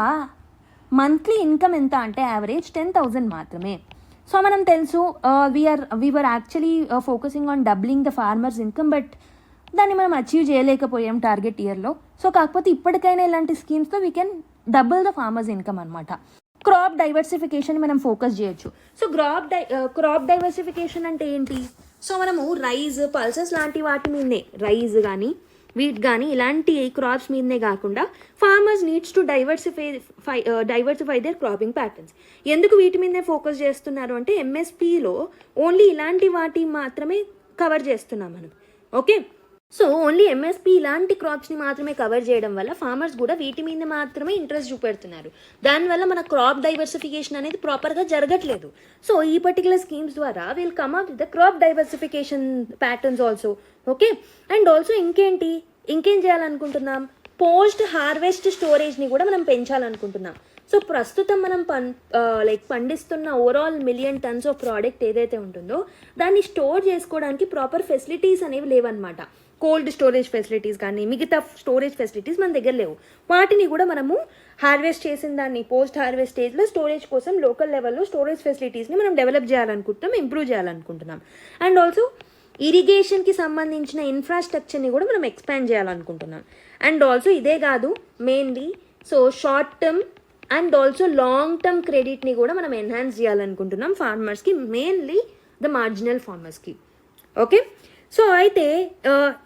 మంత్లీ ఇన్కమ్ ఎంత అంటే యావరేజ్ 10,000 మాత్రమే. సో మనం తెలుసు we were actually focusing on doubling the farmers income, but దాన్ని మనం అచీవ్ చేయలేకపోయాం టార్గెట్ ఇయర్లో. సో కాకపోతే ఇప్పటికైనా ఇలాంటి స్కీమ్స్తో we can double the farmers income అనమాట. క్రాప్ డైవర్సిఫికేషన్ మనం ఫోకస్ చేయొచ్చు. సో క్రాప్ డైవర్సిఫికేషన్ అంటే ఏంటి? సో మనము రైస్, పల్సెస్ లాంటి వాటి మీదనే, రైస్ కానీ వీట్ కానీ ఇలాంటి క్రాప్స్ మీదనే కాకుండా farmers needs to diversify their cropping patterns. ఎందుకు వీటి మీదనే ఫోకస్ చేస్తున్నారు అంటే ఎంఎస్పీలో ఓన్లీ ఇలాంటి వాటి మాత్రమే కవర్ చేస్తున్నాం మనం. ఓకే, సో ఓన్లీ ఎంఎస్పీ ఇలాంటి క్రాప్స్ని మాత్రమే కవర్ చేయడం వల్ల ఫార్మర్స్ కూడా వీటి మీద మాత్రమే ఇంట్రెస్ట్ చూపెడుతున్నారు. దానివల్ల మన క్రాప్ డైవర్సిఫికేషన్ అనేది ప్రాపర్గా జరగట్లేదు. సో ఈ పర్టికులర్ స్కీమ్స్ ద్వారా will come up with the crop diversification patterns also. Okay, and also ఇంకేం చేయాలనుకుంటున్నాం? పోస్ట్ హార్వెస్ట్ స్టోరేజ్ని కూడా మనం పెంచాలనుకుంటున్నాం. సో ప్రస్తుతం మనం పండిస్తున్న overall 1 million tons of product ఏదైతే ఉంటుందో దాన్ని స్టోర్ చేసుకోవడానికి ప్రాపర్ ఫెసిలిటీస్ అనేవి లేవన్నమాట. కోల్డ్ స్టోరేజ్ ఫెసిలిటీస్ కానీ మిగతా స్టోరేజ్ ఫెసిలిటీస్ మన దగ్గర లేవు. వాటిని కూడా మనము హార్వెస్ట్ చేసిన దాన్ని పోస్ట్ హార్వెస్ట్ స్టేజ్లో స్టోరేజ్ కోసం లోకల్ లెవెల్లో స్టోరేజ్ ఫెసిలిటీస్ని మనం డెవలప్ చేయాలనుకుంటున్నాం, ఇంప్రూవ్ చేయాలనుకుంటున్నాం. అండ్ ఆల్సో ఇరిగేషన్కి సంబంధించిన ఇన్ఫ్రాస్ట్రక్చర్ని కూడా మనం ఎక్స్పాండ్ చేయాలనుకుంటున్నాం. అండ్ ఆల్సో ఇదే కాదు, mainly so short term and also long term క్రెడిట్ని కూడా మనం ఎన్హాన్స్ చేయాలనుకుంటున్నాం ఫార్మర్స్కి, మెయిన్లీ ద మార్జినల్ ఫార్మర్స్కి. ఓకే, సో అయితే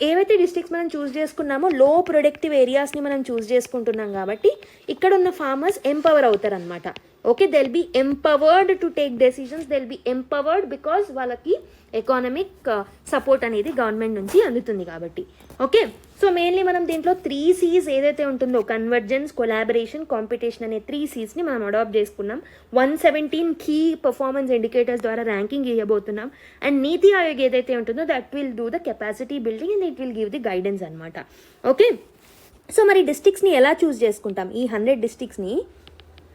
ఏవైతే డిస్ట్రిక్ట్స్ మనం చూస్ చేసుకున్నామో లో ప్రొడక్టివ్ ఏరియాస్ని మనం చూస్ చేసుకుంటున్నాం కాబట్టి ఇక్కడ ఉన్న ఫార్మర్స్ ఎంపవర్ అవుతారు అనమాట. Okay, they'll be empowered to take decisions, they'll be empowered because వాళ్ళకి ఎకానమిక్ సపోర్ట్ అనేది గవర్నమెంట్ నుంచి అందుతుంది కాబట్టి. ఓకే, సో మెయిన్లీ మనం దీంట్లో 3 C's ఏదైతే ఉంటుందో కన్వర్జెన్స్, కొలాబరేషన్, కాంపిటీషన్ అనే 3 C'ని మనం అడాప్ట్ చేసుకున్నాం. 117 కీ పర్ఫార్మెన్స్ ఇండికేటర్స్ ద్వారా ర్యాంకింగ్ ఇవ్వబోతున్నాం. అండ్ నీతి ఆయోగ్ ఏదైతే ఉంటుందో that will do the capacity building and it will give the guidance అనమాట. ఓకే, సో మరి డిస్ట్రిక్ట్స్ని ఎలా చూస్ చేసుకుంటాం? ఈ 100 డిస్ట్రిక్ట్స్ని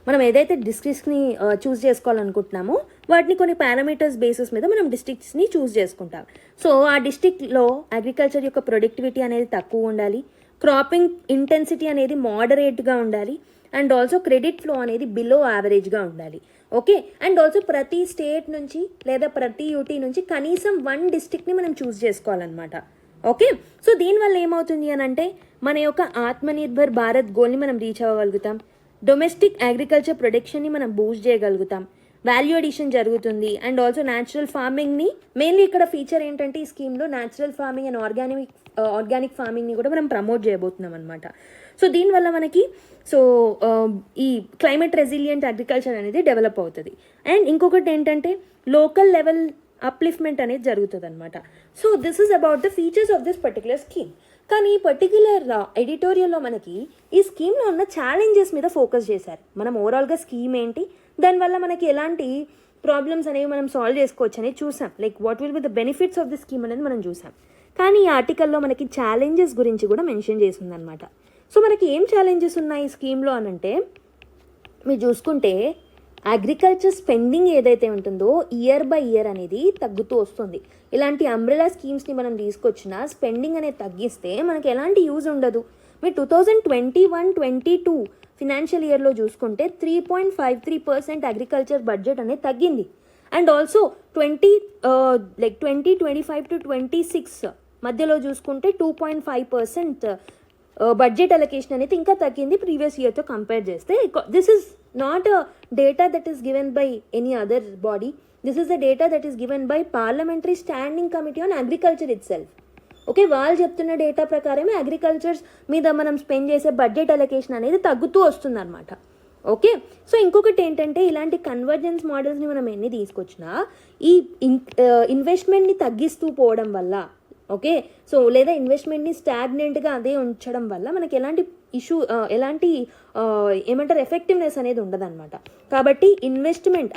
మనం ఏదైతే డిస్ట్రిక్ట్స్ని చూస్ చేసుకోవాలనుకుంటున్నామో వాటిని కొన్ని పారామీటర్స్ బేసిస్ మీద మనం డిస్ట్రిక్ట్స్ని చూస్ చేసుకుంటాం. సో ఆ డిస్ట్రిక్ట్లో అగ్రికల్చర్ యొక్క ప్రొడక్టివిటీ అనేది తక్కువ ఉండాలి, క్రాపింగ్ ఇంటెన్సిటీ అనేది మోడరేట్గా ఉండాలి, అండ్ ఆల్సో క్రెడిట్ ఫ్లో అనేది బిలో యావరేజ్గా ఉండాలి. ఓకే, అండ్ ఆల్సో ప్రతి స్టేట్ నుంచి లేదా ప్రతి యూటీ నుంచి కనీసం 1 డిస్ట్రిక్ట్ని మనం చూస్ చేసుకోవాలన్నమాట. ఓకే, సో దీనివల్ల ఏమవుతుంది అని అంటే మన యొక్క ఆత్మనిర్భర్ భారత్ గోల్ని మనం రీచ్ అవ్వగలుగుతాం, డొమెస్టిక్ అగ్రికల్చర్ ప్రొడక్షన్ని మనం బూస్ట్ చేయగలుగుతాం, వాల్యూ అడిషన్ జరుగుతుంది. అండ్ ఆల్సో న్యాచురల్ ఫార్మింగ్ని, మెయిన్లీ ఇక్కడ ఫీచర్ ఏంటంటే ఈ స్కీమ్లో న్యాచురల్ ఫార్మింగ్ అండ్ ఆర్గానిక్ ఫార్మింగ్ని కూడా మనం ప్రమోట్ చేయబోతున్నాం అనమాట. సో దీనివల్ల మనకి ఈ క్లైమేట్ రెసిలియంట్ అగ్రికల్చర్ అనేది డెవలప్ అవుతుంది. అండ్ ఇంకొకటి ఏంటంటే లోకల్ లెవెల్ అప్లిఫ్ట్మెంట్ అనేది జరుగుతుంది అనమాట. So this is about the features of this particular scheme. కానీ ఈ పర్టిక్యులర్ ఎడిటోరియల్లో మనకి ఈ స్కీమ్లో ఉన్న ఛాలెంజెస్ మీద ఫోకస్ చేశారు. మనం ఓవరాల్గా స్కీమ్ ఏంటి, దానివల్ల మనకి ఎలాంటి ప్రాబ్లమ్స్ అనేవి మనం సాల్వ్ చేసుకోవచ్చు అనేది చూసాం. Like what will be the benefits of the scheme అనేది మనం చూసాం. కానీ ఈ ఆర్టికల్లో మనకి ఛాలెంజెస్ గురించి కూడా మెన్షన్ చేసిందనమాట. సో మనకి ఏం ఛాలెంజెస్ ఉన్నాయి ఈ స్కీమ్లో అనంటే, మీరు చూసుకుంటే అగ్రికల్చర్ స్పెండింగ్ ఏదైతే ఉంటుందో ఇయర్ బై ఇయర్ అనేది తగ్గుతూ వస్తుంది. ఇలాంటి అంబ్రెలా స్కీమ్స్ని మనం తీసుకొచ్చినా స్పెండింగ్ అనేది తగ్గిస్తే మనకి ఎలాంటి యూజ్ ఉండదు. మీరు 2021-22 ఫినాన్షియల్ ఇయర్లో చూసుకుంటే 3.53% అగ్రికల్చర్ బడ్జెట్ అనేది తగ్గింది. అండ్ ఆల్సో 2025-26 మధ్యలో చూసుకుంటే 2.5% బడ్జెట్ అలొకేషన్ అనేది ఇంకా తగ్గింది ప్రీవియస్ ఇయర్తో కంపేర్ చేస్తే. This is not a data that is given by any other body, this is the data that is given by parliamentary standing committee on agriculture it self. Okay, వాళ్ళు చెప్తున్న data ప్రకారమే agricultures మీద మనం spend చేసే budget allocation అనేది తగ్గుతూ వస్తుందన్నమాట. Okay, so ఇంకొకటి ఏంటంటే ఇలాంటి కన్వర్జెన్స్ మోడల్స్ని మనం ఎన్ని తీసుకొచ్చినా ఈ ఇన్వెస్ట్మెంట్ని తగ్గిస్తూ పోవడం వల్ల, ఓకే, సో లేదా ఇన్వెస్ట్మెంట్ని స్టాగ్నెంట్గా అదే ఉంచడం వల్ల మనకి ఎలాంటి ఎఫెక్టివ్నెస్ అనేది ఉండదన్నమాట. కాబట్టి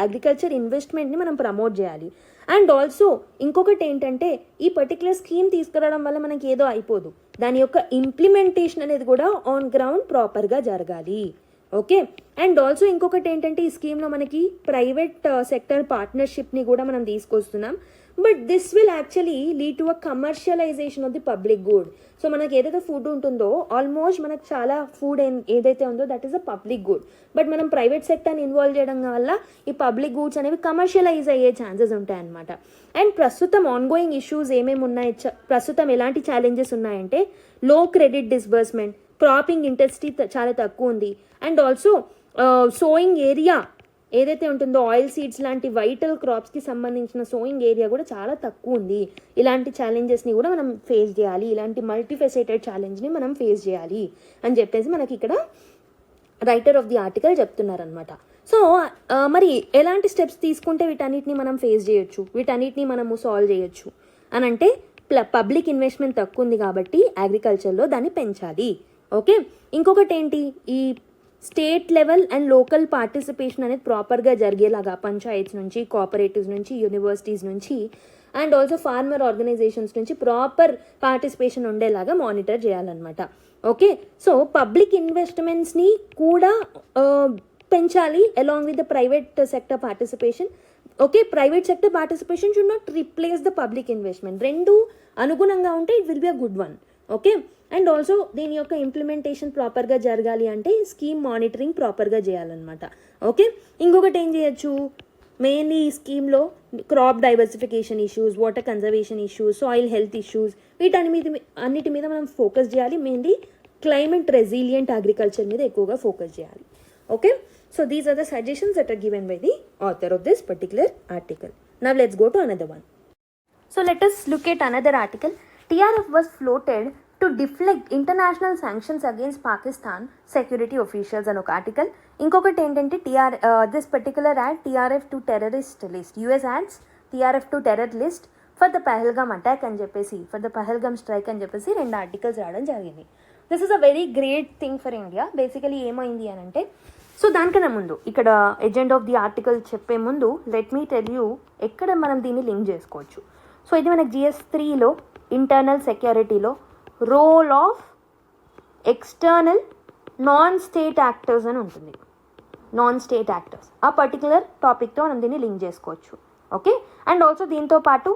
అగ్రికల్చర్ ఇన్వెస్ట్మెంట్ని మనం ప్రమోట్ చేయాలి. అండ్ ఆల్సో ఇంకొకటి ఏంటంటే ఈ పర్టికులర్ స్కీమ్ తీసుకురావడం వల్ల మనకి ఏదో అయిపోదు, దాని యొక్క ఇంప్లిమెంటేషన్ అనేది కూడా ఆన్ గ్రౌండ్ ప్రాపర్గా జరగాలి. ఓకే, అండ్ ఆల్సో ఇంకొకటి ఏంటంటే ఈ స్కీమ్లో మనకి ప్రైవేట్ సెక్టర్ పార్ట్నర్షిప్ని కూడా మనం తీసుకొస్తున్నాం. But this will actually lead to a commercialisation of the public good. So మనకి ఏదైతే ఫుడ్ ఉంటుందో ఆల్మోస్ట్ మనకు చాలా ఫుడ్ ఏదైతే ఉందో that is a public good. But మనం ప్రైవేట్ సెక్టర్ని ఇన్వాల్వ్ చేయడం వల్ల ఈ పబ్లిక్ గూడ్స్ అనేవి కమర్షియలైజ్ అయ్యే ఛాన్సెస్ ఉంటాయన్నమాట. అండ్ ప్రస్తుతం ఆన్గోయింగ్ ఇష్యూస్ ఏమేమి ఉన్నాయి, ప్రస్తుతం ఎలాంటి ఛాలెంజెస్ ఉన్నాయంటే లో క్రెడిట్ డిస్బర్స్మెంట్, క్రాపింగ్ ఇంటెన్సిటీ చాలా తక్కువ ఉంది. అండ్ ఆల్సో సోయింగ్ ఏరియా ఏదైతే ఉంటుందో ఆయిల్ సీడ్స్ లాంటి వైటల్ క్రాప్స్కి సంబంధించిన సోయింగ్ ఏరియా కూడా చాలా తక్కువ ఉంది. ఇలాంటి ఛాలెంజెస్ని కూడా మనం ఫేస్ చేయాలి, ఇలాంటి మల్టీఫెసెటెడ్ ఛాలెంజ్ని మనం ఫేస్ చేయాలి అని చెప్పేసి మనకి ఇక్కడ రైటర్ ఆఫ్ ది ఆర్టికల్ చెప్తున్నారనమాట. సో మరి ఎలాంటి స్టెప్స్ తీసుకుంటే వీటన్నిటిని మనం ఫేస్ చేయొచ్చు, వీటన్నిటిని మనము సాల్వ్ చేయొచ్చు అని అంటే పబ్లిక్ ఇన్వెస్ట్మెంట్ తక్కువ ఉంది కాబట్టి అగ్రికల్చర్లో దాన్ని పెంచాలి. ఓకే, ఇంకొకటి ఏంటి, ఈ state level and local participation అనేది ప్రాపర్గా జరిగేలాగా పంచాయత్స్ నుంచి, కోఆపరేటివ్స్ నుంచి, యూనివర్సిటీస్ నుంచి అండ్ ఆల్సో ఫార్మర్ ఆర్గనైజేషన్స్ నుంచి ప్రాపర్ పార్టిసిపేషన్ ఉండేలాగా మానిటర్ చేయాలన్నమాట. ఓకే, సో పబ్లిక్ ఇన్వెస్ట్మెంట్స్ని కూడా పెంచాలి along with the private sector participation. Okay, private sector participation should not replace the public investment. రెండు అనుగుణంగా ఉంటే it will be a good one. Okay, and also దీని యొక్క implementation ప్రాపర్గా జరగాలి అంటే స్కీమ్ మానిటరింగ్ ప్రాపర్గా చేయాలన్నమాట. ఓకే, ఇంకొకటి ఏం చేయొచ్చు, మెయిన్లీ ఈ స్కీమ్లో crop diversification issues, water conservation issues, soil health issues అన్నిటి మీద మనం ఫోకస్ చేయాలి. మెయిన్లీ క్లైమేట్ రెసిలియంట్ అగ్రికల్చర్ మీద ఎక్కువగా ఫోకస్ చేయాలి. Okay, so these are the suggestions that are given by the author of this particular article. Now let's go to another one. So let us look at another article. TRF was floated to deflect international sanctions against Pakistan security officials అని ఒక article. ఇంకొకటి ఏంటంటే this particular add TRF to terrorist list, US adds TRF to terror list for the Pahalgam attack అని చెప్పేసి, for the Pahalgam strike అని చెప్పేసి 2 articles రావడం జరిగింది. This is a very great thing for India. Basically ఏమైంది అని అంటే, so దానికన్నా ముందు ఇక్కడ ఎజెండా ఆఫ్ ది ఆర్టికల్ చెప్పే ముందు లెట్ మీ టెల్ యూ ఎక్కడ మనం దీన్ని లింక్ చేసుకోవచ్చు. సో ఇది మనకి GS3లో ఇంటర్నల్ సెక్యూరిటీలో role of external non state actors అని ఉంటుంది. నాన్ స్టేట్ యాక్టర్స్ ఆ పర్టికులర్ టాపిక్తో మనం దీన్ని లింక్ చేసుకోవచ్చు. ఓకే, అండ్ ఆల్సో దీంతో పాటు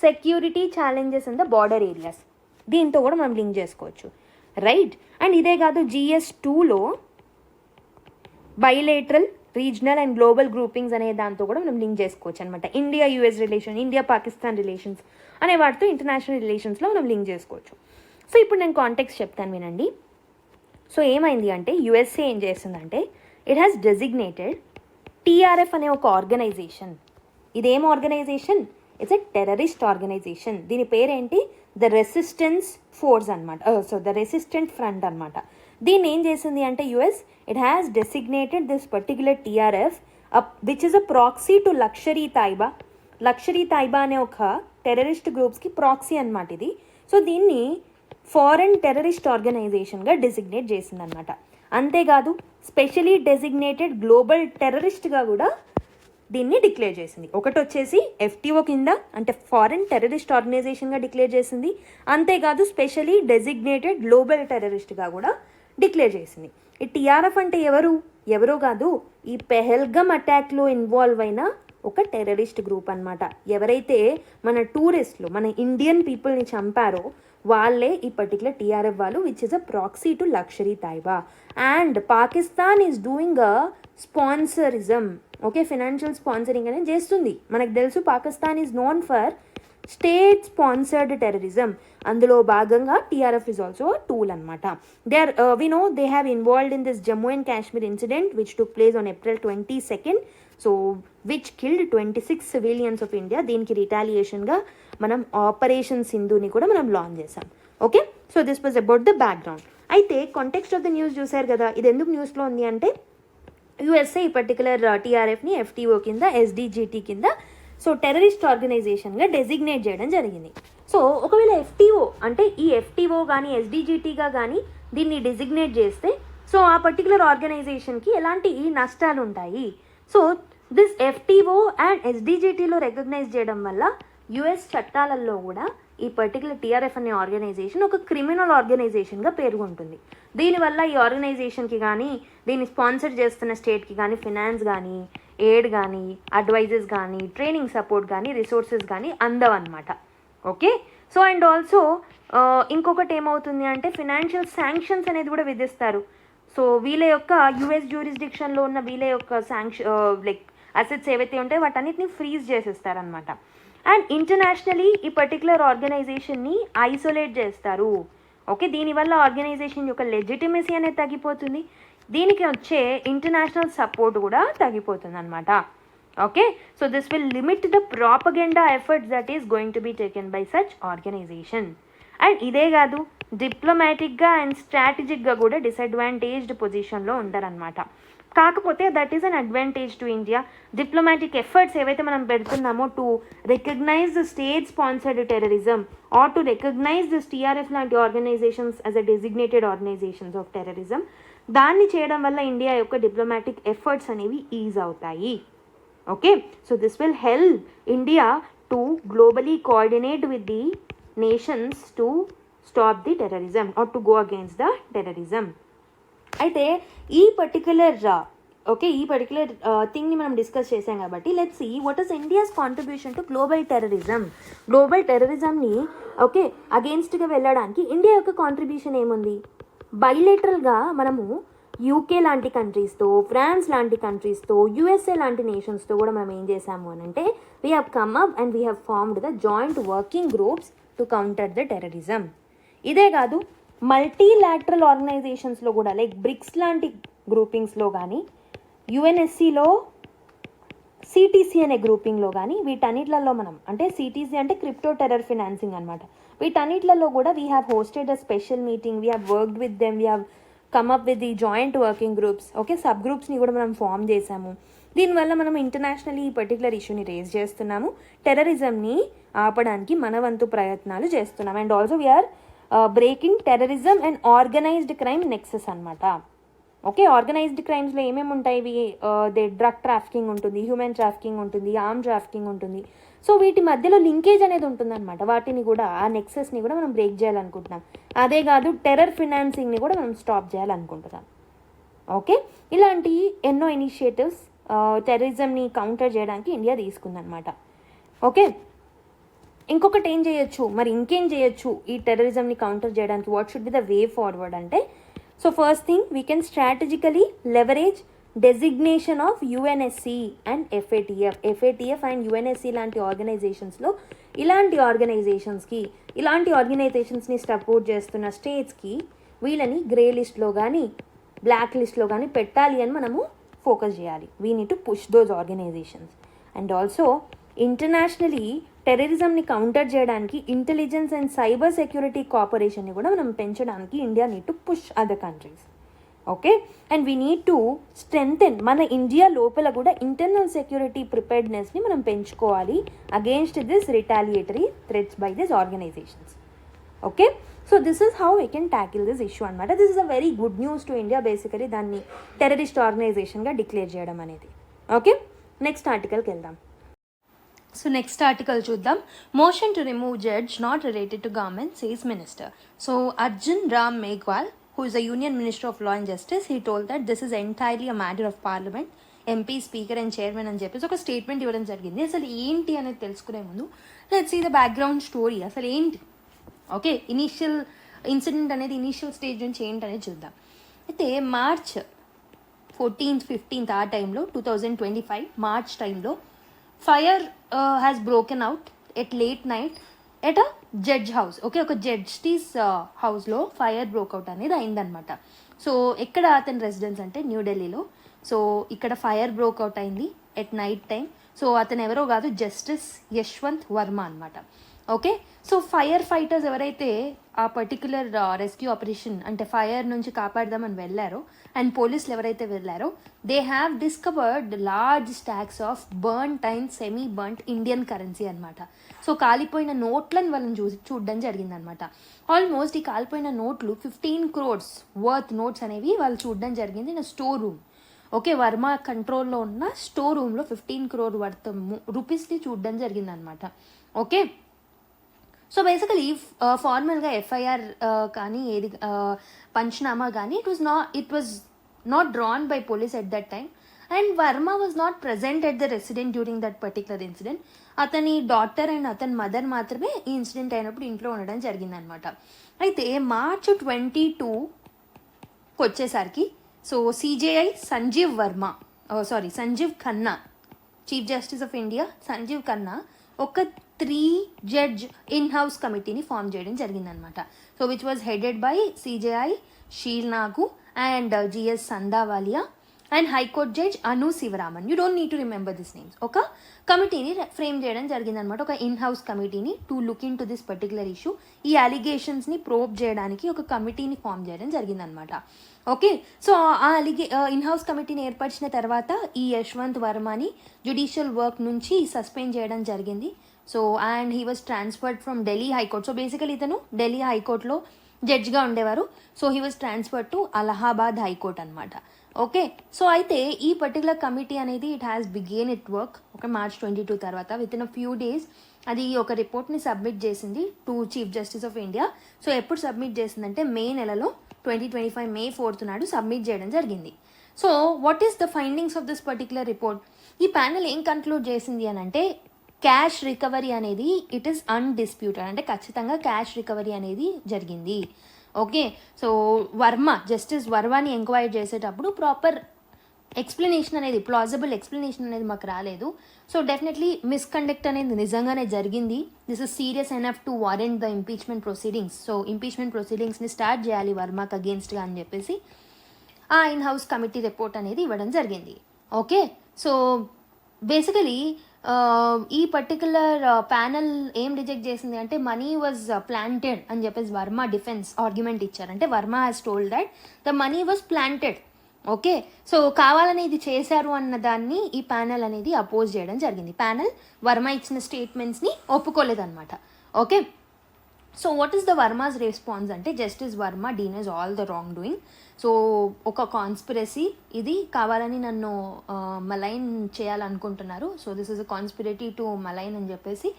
security challenges in the border areas, దీంతో కూడా మనం లింక్ చేసుకోవచ్చు, రైట్. అండ్ ఇదే కాదు, GS2లో bilateral, regional and global groupings అనే దాంతో కూడా మనం లింక్ చేసుకోవచ్చు అనమాట. India US relation, India Pakistan relations అనే వాటితో ఇంటర్నేషనల్ రిలేషన్స్లో మనం లింక్ చేసుకోవచ్చు. సో ఇప్పుడు నేను కాంటెక్స్ట్ చెప్తాను వినండి. సో ఏమైంది అంటే, USA ఏం చేస్తుందంటే, ఇట్ హ్యాస్ డెసిగ్నేటెడ్ TRF అనే ఒక ఆర్గనైజేషన్. ఇదేం organization? It's a terrorist organization. దీని పేరేంటి? ద రెసిస్టెన్స్ ఫోర్స్ అనమాట. సో ద రెసిస్టెంట్ ఫ్రంట్ అనమాట. దీన్ని ఏం చేసింది అంటే US, it has designated this particular TRF which is a proxy to లక్షరీ Taiba. లక్షరీ Taiba అనే ఒక టెర్రరిస్ట్ గ్రూప్స్కి ప్రాక్సీ అనమాట ఇది. సో దీన్ని ఫారెన్ టెర్రరిస్ట్ ఆర్గనైజేషన్గా డెసిగ్నేట్ చేసిందనమాట. అంతేకాదు స్పెషలీ డెసిగ్నేటెడ్ గ్లోబల్ టెర్రరిస్ట్గా కూడా దీన్ని డిక్లేర్ చేసింది. ఒకటి వచ్చేసి FTO కింద, అంటే ఫారెన్ టెర్రరిస్ట్ ఆర్గనైజేషన్గా డిక్లేర్ చేసింది. అంతేకాదు స్పెషలీ డెసిగ్నేటెడ్ గ్లోబల్ టెర్రరిస్ట్గా కూడా డిక్లేర్ చేసింది. ఈ TRF అంటే ఎవరో కాదు, ఈ పెహల్గమ్ అటాక్లో ఇన్వాల్వ్ అయిన ఒక టెర్రరిస్ట్ గ్రూప్ అనమాట. ఎవరైతే మన టూరిస్టులు, మన ఇండియన్ పీపుల్ని చంపారో వాళ్ళే ఈ పర్టికులర్ TRF వాళ్ళు, which is a proxy to Lashkar Taiba. And Pakistan is doing a sponsorism. Okay, financial sponsoring అనేది చేస్తుంది. మనకు తెలుసు Pakistan is known for state sponsored terrorism. అందులో భాగంగా TRF is also a tool అనమాట. We know they have involved in this Jammu and Kashmir incident which took place on April 22nd, so which killed 26 civilians of India. దీనికి రిటాలియేషన్గా మనం operation సింధుని కూడా మనం launch చేసాం. Okay, so this was about the background. అయితే context of the news చూసారు కదా, ఇది ఎందుకు న్యూస్లో ఉంది అంటే, USA ఈ పర్టికులర్ TRFని FTO కింద, SDGT కింద, సో టెర్రరిస్ట్ ఆర్గనైజేషన్గా డెసిగ్నేట్ చేయడం జరిగింది. సో ఒకవేళ FTO అంటే ఈ FTO కానీ SDGTగా కానీ దీన్ని డెసిగ్నేట్ చేస్తే, సో ఆ పర్టికులర్ ఆర్గనైజేషన్కి ఎలాంటి నష్టాలు ఉంటాయి? సో దిస్ FTO అండ్ SDGTలో రికగ్నైజ్ చేయడం వల్ల US చట్టాలలో కూడా ఈ పర్టికులర్ TRF అనే ఆర్గనైజేషన్ ఒక క్రిమినల్ ఆర్గనైజేషన్గా పేర్కొంటుంది. దీనివల్ల ఈ ఆర్గనైజేషన్కి కానీ, దీన్ని స్పాన్సర్ చేస్తున్న స్టేట్కి కానీ ఫినాన్స్ కానీ ఎయిడ్ కానీ, అడ్వైజెస్ కానీ, ట్రైనింగ్ సపోర్ట్ కానీ, రిసోర్సెస్ కానీ అందవన్నమాట. ఓకే, సో అండ్ ఆల్సో ఇంకొకటి ఏమవుతుంది అంటే ఫినాన్షియల్ శాంక్షన్స్ అనేది కూడా విధిస్తారు. సో వీళ్ళ యొక్క యుఎస్ జ్యూరిస్డిక్షన్లో ఉన్న వీళ్ళ యొక్క లైక్ అసెట్స్ ఏవైతే ఉంటాయో వాటన్నిటిని ఫ్రీజ్ చేసేస్తారనమాట. అండ్ ఇంటర్నేషనలీ ఈ పర్టికులర్ ఆర్గనైజేషన్ని ఐసోలేట్ చేస్తారు. ఓకే, దీనివల్ల ఆర్గనైజేషన్ యొక్క లెజిటిమసీ అనేది తగ్గిపోతుంది. దీనికి వచ్చే ఇంటర్నేషనల్ సపోర్ట్ కూడా తగ్గిపోతుంది అనమాట. Okay, so this will limit the propaganda efforts that is going to be taken by such organization. And ఇదే కాదు, డిప్లొమాటిక్గా అండ్ స్ట్రాటజిక్గా కూడా డిసడ్వాంటేజ్డ్ పొజిషన్లో ఉంటారనమాట. కాకపోతే that is an advantage to India. Diplomatic efforts ఏవైతే మనం పెడుతున్నామో to recognise the state sponsored terrorism or to recognise this TRF లాంటి organisations as a designated organisations of terrorism, దాన్ని చేయడం వల్ల ఇండియా యొక్క డిప్లొమాటిక్ ఎఫర్ట్స్ అనేవి ఈజ్ అవుతాయి. Okay, so this will help India to globally coordinate with the nations to stop the terrorism or to go against the terrorism. అయితే ఈ పర్టికులర్ థింగ్ని మనం డిస్కస్ చేసాం కాబట్టి let's see what is India's contribution to global terrorism. Global టెర్రరిజంని okay అగేన్స్ట్గా వెళ్ళడానికి India యొక్క కాంట్రిబ్యూషన్ ఏముంది? బైలేటరల్గా మనము యూకే లాంటి కంట్రీస్తో, ఫ్రాన్స్ లాంటి కంట్రీస్తో, యుఎస్ఏ లాంటి నేషన్స్తో కూడా మనం ఏం చేసాము అని అంటే we have come up and we have formed the joint working groups to counter the terrorism. ఇదే కాదు, మల్టీలాటరల్ ఆర్గనైజేషన్స్లో కూడా లైక్ బ్రిక్స్ లాంటి గ్రూపింగ్స్లో కానీ, యుఎన్ఎస్సిలో సిటీసీ అనే గ్రూపింగ్లో కానీ, వీటన్నిట్లలో మనం అంటే సిటీసీ అంటే క్రిప్టో టెర్రర్ ఫినాన్సింగ్ అనమాట, వీటన్నిట్లలో కూడా we have hosted a special meeting, we have worked with them, we have come up with the joint working groups. Okay, sub గ్రూప్స్ని కూడా మనం ఫామ్ చేసాము. దీనివల్ల మనం ఇంటర్నేషనల్లీ ఈ పర్టికులర్ ఇష్యూని రేజ్ చేస్తున్నాము, టెర్రరిజంని ఆపడానికి మన వంతు ప్రయత్నాలు చేస్తున్నాం. And also we're breaking terrorism and organized crime nexus అనమాట. ఓకే, ఆర్గనైజ్డ్ క్రైమ్స్లో ఏమేమి ఉంటాయి? డ్రగ్ ట్రాఫికింగ్ ఉంటుంది, హ్యూమన్ ట్రాఫికింగ్ ఉంటుంది, ఆర్మ్ ట్రాఫికింగ్ ఉంటుంది. సో వీటి మధ్యలో లింకేజ్ అనేది ఉంటుందన్నమాట. వాటిని కూడా ఆ నెక్సెస్ని కూడా మనం బ్రేక్ చేయాలనుకుంటున్నాం. అదే కాదు, టెర్రర్ ఫినాన్సింగ్ని కూడా మనం స్టాప్ చేయాలనుకుంటున్నాం. ఓకే, ఇలాంటి ఎన్నో ఇనిషియేటివ్స్ టెర్రరిజంని కౌంటర్ చేయడానికి ఇండియా తీసుకుందనమాట. ఓకే, ఇంకొకటి ఏం చేయొచ్చు, మరి ఇంకేం చేయొచ్చు ఈ టెర్రరిజంని కౌంటర్ చేయడానికి? What should be the way forward అంటే, so first thing we can strategically leverage designation of UNSC and FATF and UNSC లాంటి ఆర్గనైజేషన్స్లో ఇలాంటి ఆర్గనైజేషన్స్ని సపోర్ట్ చేస్తున్న స్టేట్స్కి వీళ్ళని గ్రే లిస్ట్లో కానీ బ్లాక్ లిస్ట్లో కానీ పెట్టాలి అని మనము ఫోకస్ చేయాలి. We need to push those organisations. And also internationally టెర్రరిజంని కౌంటర్ చేయడానికి ఇంటెలిజెన్స్ అండ్ సైబర్ సెక్యూరిటీ కోఆపరేషన్ని కూడా మనం పెంచడానికి India need to push other countries. Okay, and we need to strengthen మన ఇండియా లోపల కూడా ఇంటర్నల్ సెక్యూరిటీ ప్రిపేర్డ్నెస్ని మనం పెంచుకోవాలి against this retaliatory threats by this organisations. Okay, so this is how we can tackle this issue అనమాట. This is a very good news to India, basically దాన్ని terrorist ఆర్గనైజేషన్గా declare చేయడం అనేది. Okay, next ఆర్టికల్కి వెళ్దాం. So next article చూద్దాం. Motion to remove judge not related to government says minister. So Arjun Ram Meghwal, who is a Union Minister of Law and Justice, he told that this is entirely a matter of Parliament, MP, Speaker and Chairman అని చెప్పేసి ఒక statement ఇవ్వడం జరిగింది. అసలు ఏంటి అనేది తెలుసుకునే ముందు let's see the background story. అసలు ఏంటి? ఓకే, ఇనీషియల్ ఇన్సిడెంట్ అనేది ఇనీషియల్ స్టేజ్ నుంచి ఏంటి అనేది చూద్దాం. అయితే మార్చ్ 14th 15th ఆ టైంలో 2025 మార్చ్ టైంలో fire has broken out at late night at a judge house. Okay, ఒక జడ్జిస్ హౌస్లో ఫైర్ బ్రోక్అవుట్ అనేది అయిందనమాట. సో ఎక్కడ అతని రెసిడెన్స్ అంటే న్యూఢిల్లీలో. సో ఇక్కడ ఫైర్ బ్రోక్అవుట్ అయింది ఎట్ నైట్ టైం. సో అతను ఎవరో కాదు, జస్టిస్ యశ్వంత్ వర్మ అనమాట. ఓకే, సో ఫైర్ ఫైటర్స్ ఎవరైతే ఆ పర్టిక్యులర్ రెస్క్యూ ఆపరేషన్ అంటే ఫైర్ నుంచి కాపాడదామని వెళ్ళారో అండ్ పోలీసులు ఎవరైతే వెళ్ళారో they have discovered large stocks of burnt and semi burnt Indian currency అనమాట. సో కాలిపోయిన నోట్లను వాళ్ళని చూడడం జరిగిందనమాట. ఆల్మోస్ట్ ఈ కాలిపోయిన నోట్లు 15 crores వర్త్ నోట్స్ అనేవి వాళ్ళు చూడడం జరిగింది in store room. Okay, Varma కంట్రోల్లో ఉన్న స్టోర్ రూమ్లో 15 crore వర్త్ రూపీస్ని చూడడం జరిగిందనమాట. ఓకే, సో బేసికలీ ఫార్మల్గా ఎఫ్ఐఆర్ కానీ ఏది పంచనామా కానీ it was not drawn by police at that time. And Varma was not present at the resident during that particular incident. అతని daughter and అతని మదర్ మాత్రమే ఈ ఇన్సిడెంట్ అయినప్పుడు ఇంట్లో ఉండడం జరిగిందనమాట. అయితే March 22 వచ్చేసరికి so CJI Sanjiv Khanna, chief justice of India Sanjiv Khanna ఒక 3 జడ్జ్ ఇన్ హౌస్ కమిటీని ఫామ్ చేయడం జరిగిందనమాట. So which was headed by CJI Sheel Nagu and GS Sandhawalia and high court judge Anu Sivaraman. You don't need to remember this names. ఒక కమిటీని ఫ్రేమ్ చేయడం జరిగిందనమాట, ఒక ఇన్ హౌస్ కమిటీని to look into this particular issue. ఈ అలిగేషన్స్ని ప్రోబ్ చేయడానికి ఒక కమిటీని ఫామ్ చేయడం జరిగిందనమాట. ఓకే, సో ఆ ఇన్ హౌస్ కమిటీని ఏర్పరిచిన తర్వాత ఈ యశ్వంత్ వర్మని జ్యుడిషియల్ వర్క్ నుంచి సస్పెండ్ చేయడం జరిగింది. So and he was transferred from Delhi high court. So basically ఇతను ఢిల్లీ హైకోర్టులో జడ్జ్గా ఉండేవారు. So he was transferred to Allahabad high court అనమాట. ఓకే, సో అయితే ఈ పర్టికులర్ కమిటీ అనేది it has began it work ఒక March 22 తర్వాత. With in a few days అది ఒక రిపోర్ట్ని సబ్మిట్ చేసింది to chief justice of India. So ఎప్పుడు సబ్మిట్ చేసిందంటే మే నెలలో 2025 May 4th నాడు సబ్మిట్ చేయడం జరిగింది. So what is the findings of this particular report? ఈ ప్యానెల్ ఏం కన్క్లూడ్ చేసింది అని అంటే క్యాష్ రికవరీ అనేది ఇట్ ఈస్ అన్డిస్ప్యూటెడ్, అంటే ఖచ్చితంగా క్యాష్ రికవరీ అనేది జరిగింది. ఓకే, సో జస్టిస్ వర్మని ఎంక్వైరీ చేసేటప్పుడు ప్రాపర్ ఎక్స్ప్లెనేషన్ అనేది, ప్లాజిబుల్ ఎక్స్ప్లెనేషన్ అనేది మాకు రాలేదు. సో డెఫినెట్లీ మిస్కండక్ట్ అనేది నిజంగానే జరిగింది. This is serious enough to warrant the impeachment proceedings. So impeachment ప్రొసీడింగ్స్ని స్టార్ట్ చేయాలి వర్మకి అగేన్స్ట్గా అని చెప్పేసి ఆ ఇన్ హౌస్ కమిటీ రిపోర్ట్ అనేది ఇవ్వడం జరిగింది. ఓకే, సో బేసికలీ ఈ పర్టికులర్ ప్యానల్ ఏం రిజెక్ట్ చేసింది అంటే మనీ వాజ్ ప్లాంటెడ్ అని చెప్పేసి వర్మ డిఫెన్స్ ఆర్గ్యుమెంట్ ఇచ్చారు. అంటే Varma has told that the money was planted. Okay, so కావాలని ఇది చేశారు అన్న దాన్ని ఈ ప్యానల్ అనేది అపోజ్ చేయడం జరిగింది. ప్యానల్ వర్మ ఇచ్చిన స్టేట్మెంట్స్ని ఒప్పుకోలేదన్నమాట. Okay, so what is the Varma's response అంటే justice Varma denies all the wrongdoing. So ఒక కాన్స్పిరసీ, ఇది కావాలని నన్ను మలైన్ చేయాలనుకుంటున్నారు. So this is a conspiracy to malign అని చెప్పేసి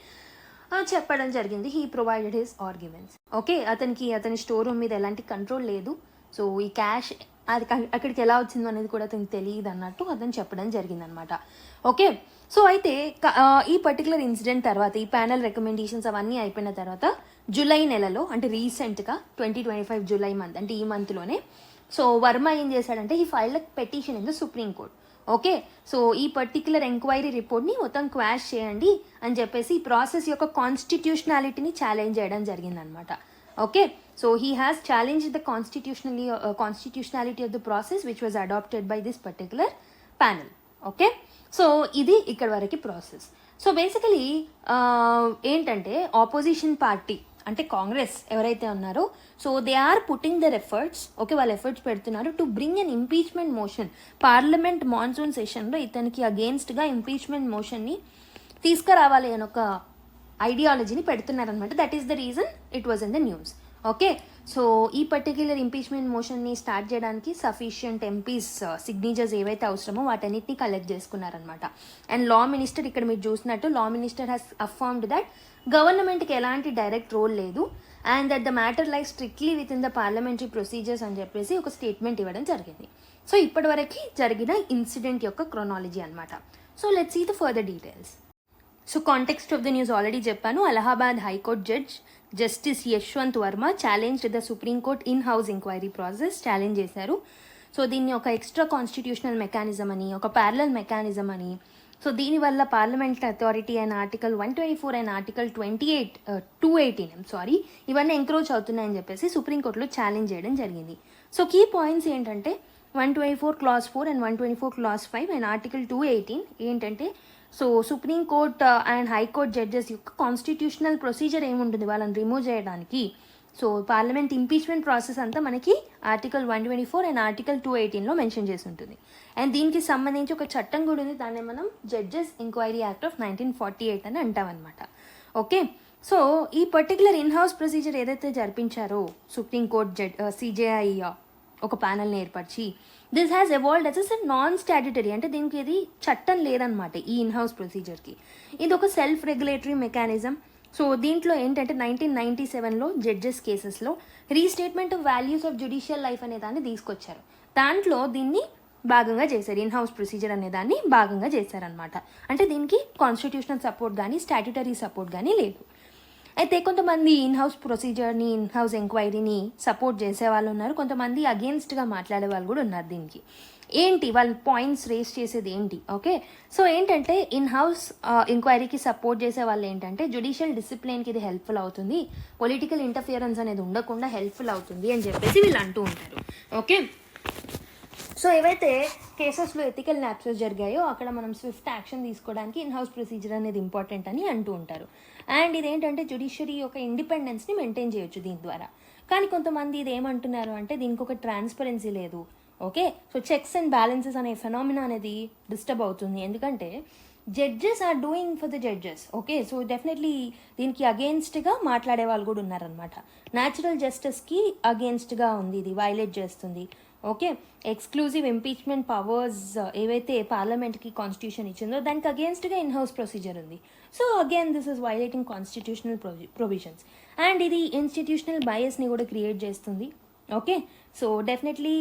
చెప్పడం జరిగింది. He provided his arguments. Okay, అతని స్టోర్ రూమ్ మీద ఎలాంటి కంట్రోల్ లేదు. సో ఈ క్యాష్ అది అక్కడికి ఎలా వచ్చిందో అనేది కూడా అతనికి తెలియదు అన్నట్టు అతను చెప్పడం జరిగిందనమాట. ఓకే, సో అయితే ఈ పర్టికులర్ ఇన్సిడెంట్ తర్వాత ఈ ప్యానల్ రికమెండేషన్స్ అవన్నీ అయిపోయిన తర్వాత జూలై నెలలో, అంటే రీసెంట్గా 2025 జూలై మంత్, అంటే ఈ మంత్లోనే సో వర్మ ఏం చేశాడంటే ఈ filed petition in the supreme court. Okay, so ఈ పర్టికులర్ ఎంక్వైరీ రిపోర్ట్ని మొత్తం క్వాష్ చేయండి అని చెప్పేసి ఈ ప్రాసెస్ యొక్క కాన్స్టిట్యూషనాలిటీని ఛాలెంజ్ చేయడం జరిగిందనమాట. Okay, so he has challenged the constitutionality of the process which was adopted by this particular panel. Okay, so ఇది ఇక్కడ వరకు ప్రాసెస్. సో బేసికలీ ఏంటంటే ఆపోజిషన్ పార్టీ అంటే కాంగ్రెస్ ఎవరైతే ఉన్నారో so they are putting their efforts. Okay, వాళ్ళ efforts పెడుతున్నారు to bring an impeachment motion. Parliament monsoon సెషన్లో ఇతనికి అగేన్స్ట్గా ఇంపీచ్మెంట్ మోషన్ని తీసుకురావాలి అని ఒక ఐడియాలజీని పెడుతున్నారనమాట. That is the reason it was in the news. Okay, so ఈ పర్టిక్యులర్ ఇంపీచ్మెంట్ మోషన్ని స్టార్ట్ చేయడానికి సఫిషియంట్ ఎంపీస్ సిగ్నేచర్స్ ఏవైతే అవసరమో వాటన్నిటిని కలెక్ట్ చేసుకున్నారనమాట. అండ్ లా మినిస్టర్, ఇక్కడ మీరు చూసినట్టు లా మినిస్టర్ హ్యాస్ అఫర్మ్డ్ దట్ గవర్నమెంట్కి ఎలాంటి డైరెక్ట్ రోల్ లేదు and that the matter like strictly with in the parliamentary procedures అని చెప్పేసి ఒక స్టేట్మెంట్ ఇవ్వడం జరిగింది. సో ఇప్పటివరకు జరిగిన ఇన్సిడెంట్ యొక్క క్రోనాలజీ అనమాట. So let's see the further details. So context of the news already చెప్పాను. Allahabad high court judge justice Yashwant Varma challenge the supreme court in house enquiry process challenge చేశారు. సో దీన్ని ఒక ఎక్స్ట్రా కాన్స్టిట్యూషనల్ మెకానిజం అని, ఒక ప్యారలల్ మెకానిజం అని, so దీనివల్ల parliament authority అయిన article 124 and article 218 ఇవన్నీ ఎంక్రోచ్ అవుతున్నాయని చెప్పేసి సుప్రీంకోర్టులో ఛాలెంజ్ చేయడం జరిగింది. సో కీ పాయింట్స్ ఏంటంటే 124 Clause 4 and 124 Clause 5 and article 218 ఏంటంటే so Supreme Court and high court judges యొక్క కాన్స్టిట్యూషనల్ ప్రొసీజర్ ఏముంటుంది వాళ్ళని రిమూవ్ చేయడానికి. సో పార్లమెంట్ ఇంపీచ్మెంట్ ప్రాసెస్ అంతా మనకి ఆర్టికల్ 124 అండ్ ఆర్టికల్ 218లో మెన్షన్ చేసి ఉంటుంది. అండ్ దీనికి సంబంధించి ఒక చట్టం కూడా ఉంది, దాన్ని మనం జడ్జెస్ ఎంక్వైరీ యాక్ట్ ఆఫ్ 1948 అని అంటామన్నమాట. ఓకే, సో ఈ పర్టికులర్ ఇన్ హౌస్ ప్రొసీజర్ ఏదైతే జరిపించారో సుప్రీంకోర్ట్ సిజేఐ ఒక ప్యానల్ని ఏర్పరిచి this has evolved as a non statutory, అంటే దీనికి ఇది చట్టం లేదనమాట. ఈ ఇన్ హౌస్ ప్రొసీజర్కి ఇది ఒక సెల్ఫ్ రెగ్యులేటరీ మెకానిజం. సో దీంట్లో ఏంటంటే 1997లో జడ్జెస్ కేసెస్లో restatement of values of judicial life అనే దాన్ని తీసుకొచ్చారు. దాంట్లో దీన్ని భాగంగా చేశారు. ఇన్ హౌస్ ప్రొసీజర్ అనే దాన్ని భాగంగా చేశారనమాట. అంటే దీనికి కాన్స్టిట్యూషనల్ సపోర్ట్ కానీ స్టాట్యుటరీ సపోర్ట్ కానీ లేదు. అయితే కొంతమంది ఇన్ హౌస్ ప్రొసీజర్ని, ఇన్ హౌస్ ఎంక్వైరీని సపోర్ట్ చేసే వాళ్ళు ఉన్నారు, కొంతమంది అగేన్స్ట్గా మాట్లాడే వాళ్ళు కూడా ఉన్నారు. దీనికి ఏంటి వాళ్ళ పాయింట్స్ రేస్ చేసేది ఏంటి? ఓకే, సో ఏంటంటే ఇన్ హౌస్ ఎంక్వైరీకి సపోర్ట్ చేసే వాళ్ళు ఏంటంటే జ్యుడిషియల్ డిసిప్లిన్కి ఇది హెల్ప్ఫుల్ అవుతుంది, పొలిటికల్ ఇంటర్ఫియరెన్స్ అనేది ఉండకుండా హెల్ప్ఫుల్ అవుతుంది అని చెప్పేసి వీళ్ళు అంటూ ఉంటారు. ఓకే, సో ఏవైతే కేసెస్లో ఎథికల్ ల్యాప్సెస్ జరిగాయో అక్కడ మనం స్విఫ్ట్ యాక్షన్ తీసుకోవడానికి ఇన్ హౌస్ ప్రొసీజర్ అనేది ఇంపార్టెంట్ అని అంటూ ఉంటారు. అండ్ ఇదేంటంటే జ్యుడిషియరీ యొక్క ఇండిపెండెన్స్ని మెయింటైన్ చేయొచ్చు దీని ద్వారా. కానీ కొంతమంది ఇది ఏమంటున్నారు అంటే దీనికి ఒక ట్రాన్స్పరెన్సీ లేదు. Okay, so checks and balances అనే ఫెనామినా అనేది డిస్టర్బ్ అవుతుంది, ఎందుకంటే judges are doing for the judges. Okay, so definitely దీనికి అగేన్స్ట్గా మాట్లాడే వాళ్ళు కూడా ఉన్నారనమాట. న్యాచురల్ జస్టిస్కి అగేన్స్ట్గా ఉంది, ఇది వైలేట్ చేస్తుంది. ఓకే, ఎక్స్క్లూజివ్ ఇంపీచ్మెంట్ పవర్స్ ఏవైతే పార్లమెంట్కి కాన్స్టిట్యూషన్ ఇచ్చిందో దానికి అగేన్స్ట్గా ఇన్ హౌస్ ప్రొసీజర్ ఉంది. So again this is violating constitutional provisions. And ఇది ఇన్స్టిట్యూషనల్ బయస్ని కూడా క్రియేట్ చేస్తుంది. ఓకే, సో డెఫినెట్లీ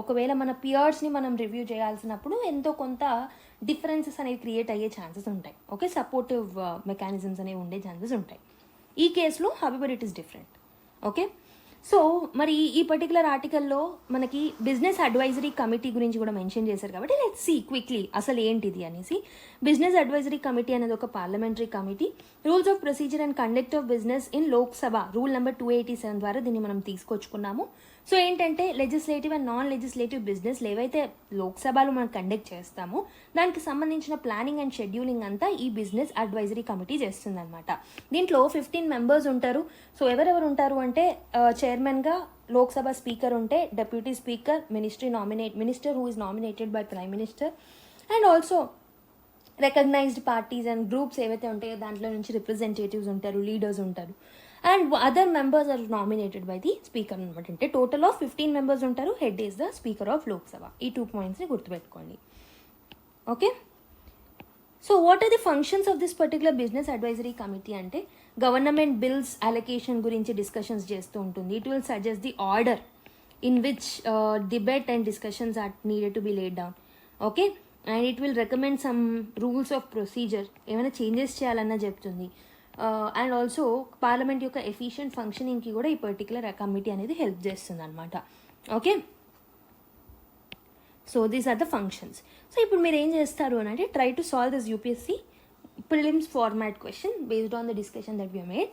ఒకవేళ మన పియర్స్ని మనం రివ్యూ చేయాల్సినప్పుడు ఎంతో కొంత డిఫరెన్సెస్ అనేవి క్రియేట్ అయ్యే ఛాన్సెస్ ఉంటాయి. ఓకే, సపోర్టివ్ మెకానిజమ్స్ అనేవి ఉండే ఛాన్సెస్ ఉంటాయి. ఈ కేసులో however it is different. Okay, so మరి ఈ పర్టికులర్ ఆర్టికల్లో మనకి బిజినెస్ అడ్వైజరీ కమిటీ గురించి కూడా మెన్షన్ చేశారు, కాబట్టి లెట్స్ సీ క్విక్లీ అసలు ఏంటిది అనేసి. బిజినెస్ అడ్వైజరీ కమిటీ అనేది ఒక parliamentary committee. Rules of procedure and conduct of business in Lok Sabha rule number 287 ద్వారా దీన్ని మనం తీసుకొచ్చుకున్నాము. సో ఏంటంటే లెజిస్లేటివ్ అండ్ నాన్ లెజిస్లేటివ్ బిజినెస్లు ఏవైతే లోక్సభలో మనం కండక్ట్ చేస్తామో దానికి సంబంధించిన ప్లానింగ్ అండ్ షెడ్యూలింగ్ అంతా ఈ బిజినెస్ అడ్వైజరీ కమిటీ చేస్తుంది అనమాట. దీంట్లో 15 మెంబర్స్ ఉంటారు. సో ఎవరెవరు ఉంటారు అంటే చైర్మన్గా లోక్సభ స్పీకర్ ఉంటే, deputy speaker, minister who is nominated by prime minister, and also recognised parties and groups ఏవైతే ఉంటాయో దాంట్లో నుంచి రిప్రజెంటేటివ్స్ ఉంటారు, లీడర్స్ ఉంటారు, and other members are nominated by the speaker అనమాట. అంటే టోటల్ ఆఫ్ 15 మెంబర్స్ ఉంటారు. Head is the speaker of Lok Sabha. ఈ 2 పాయింట్స్ని గుర్తుపెట్టుకోండి. Okay, so what are the functions of this particular business advisory committee అంటే గవర్నమెంట్ బిల్స్ అలొకేషన్ గురించి discussions చేస్తూ ఉంటుంది. It will suggest the order in which debate and discussions are needed to be laid down. Okay, and it will recommend some rules of procedure, ఏమైనా changes చేయాలన్నా చెప్తుంది. And also parliament యొక్క efficient ఫంక్షనింగ్కి కూడా ఈ particular committee అనేది help చేస్తుంది అనమాట. Okay, so these are the functions. So ఇప్పుడు మీరు ఏం చేస్తారు అని అంటే try to solve this UPSC prelims format question based on the discussion that we have made.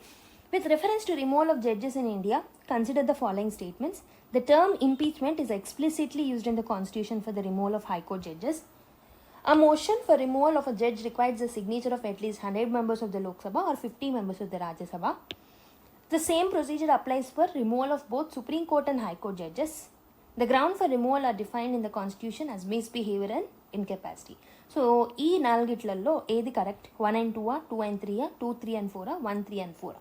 With reference to removal of judges in India, consider the following statements. The term impeachment is explicitly used in the constitution for the removal of high court judges. A motion for removal of a judge requires the signature of at least 100 members of the Lok Sabha or 50 members of the Rajya Sabha. The same procedure applies for removal of both Supreme Court and High Court judges. The ground for removal are defined in the constitution as misbehavior and incapacity. So ఈ నాలుగిట్లలో ఏది correct? 1 and 2, 2 and 3, 2, 3 and 4, 1, 3 and 4.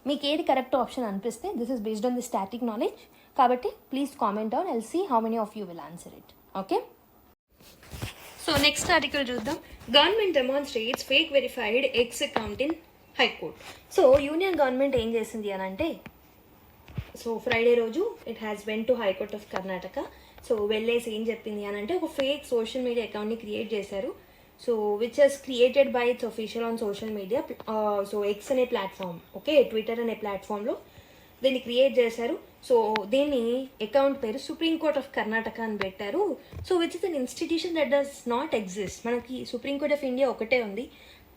మీకు ఏది correct option అనిపిస్తే this is based on the static knowledge, కాబట్టి please comment down. I'll see how many of you will answer it. Okay, so next article చూద్దాం. Government demonstrates fake verified X account in high court. So union government ఏం చేసింది అని అంటే, so Friday రోజు it has went to high court of Karnataka. So వెళ్ళేసి ఏం చెప్పింది అని అంటే ఒక ఫేక్ సోషల్ మీడియా అకౌంట్ని క్రియేట్ చేశారు. So which he's created by its official on social media. So X అనే ప్లాట్ఫామ్, ఓకే, ట్విట్టర్ అనే ప్లాట్ఫామ్లో దీన్ని క్రియేట్ చేశారు. సో దీన్ని అకౌంట్ పేరు సుప్రీం కోర్ట్ ఆఫ్ కర్ణాటక అని పెట్టారు. So which is an institution that does not exist. మనకి సుప్రీం కోర్ట్ ఆఫ్ ఇండియా ఒకటే ఉంది,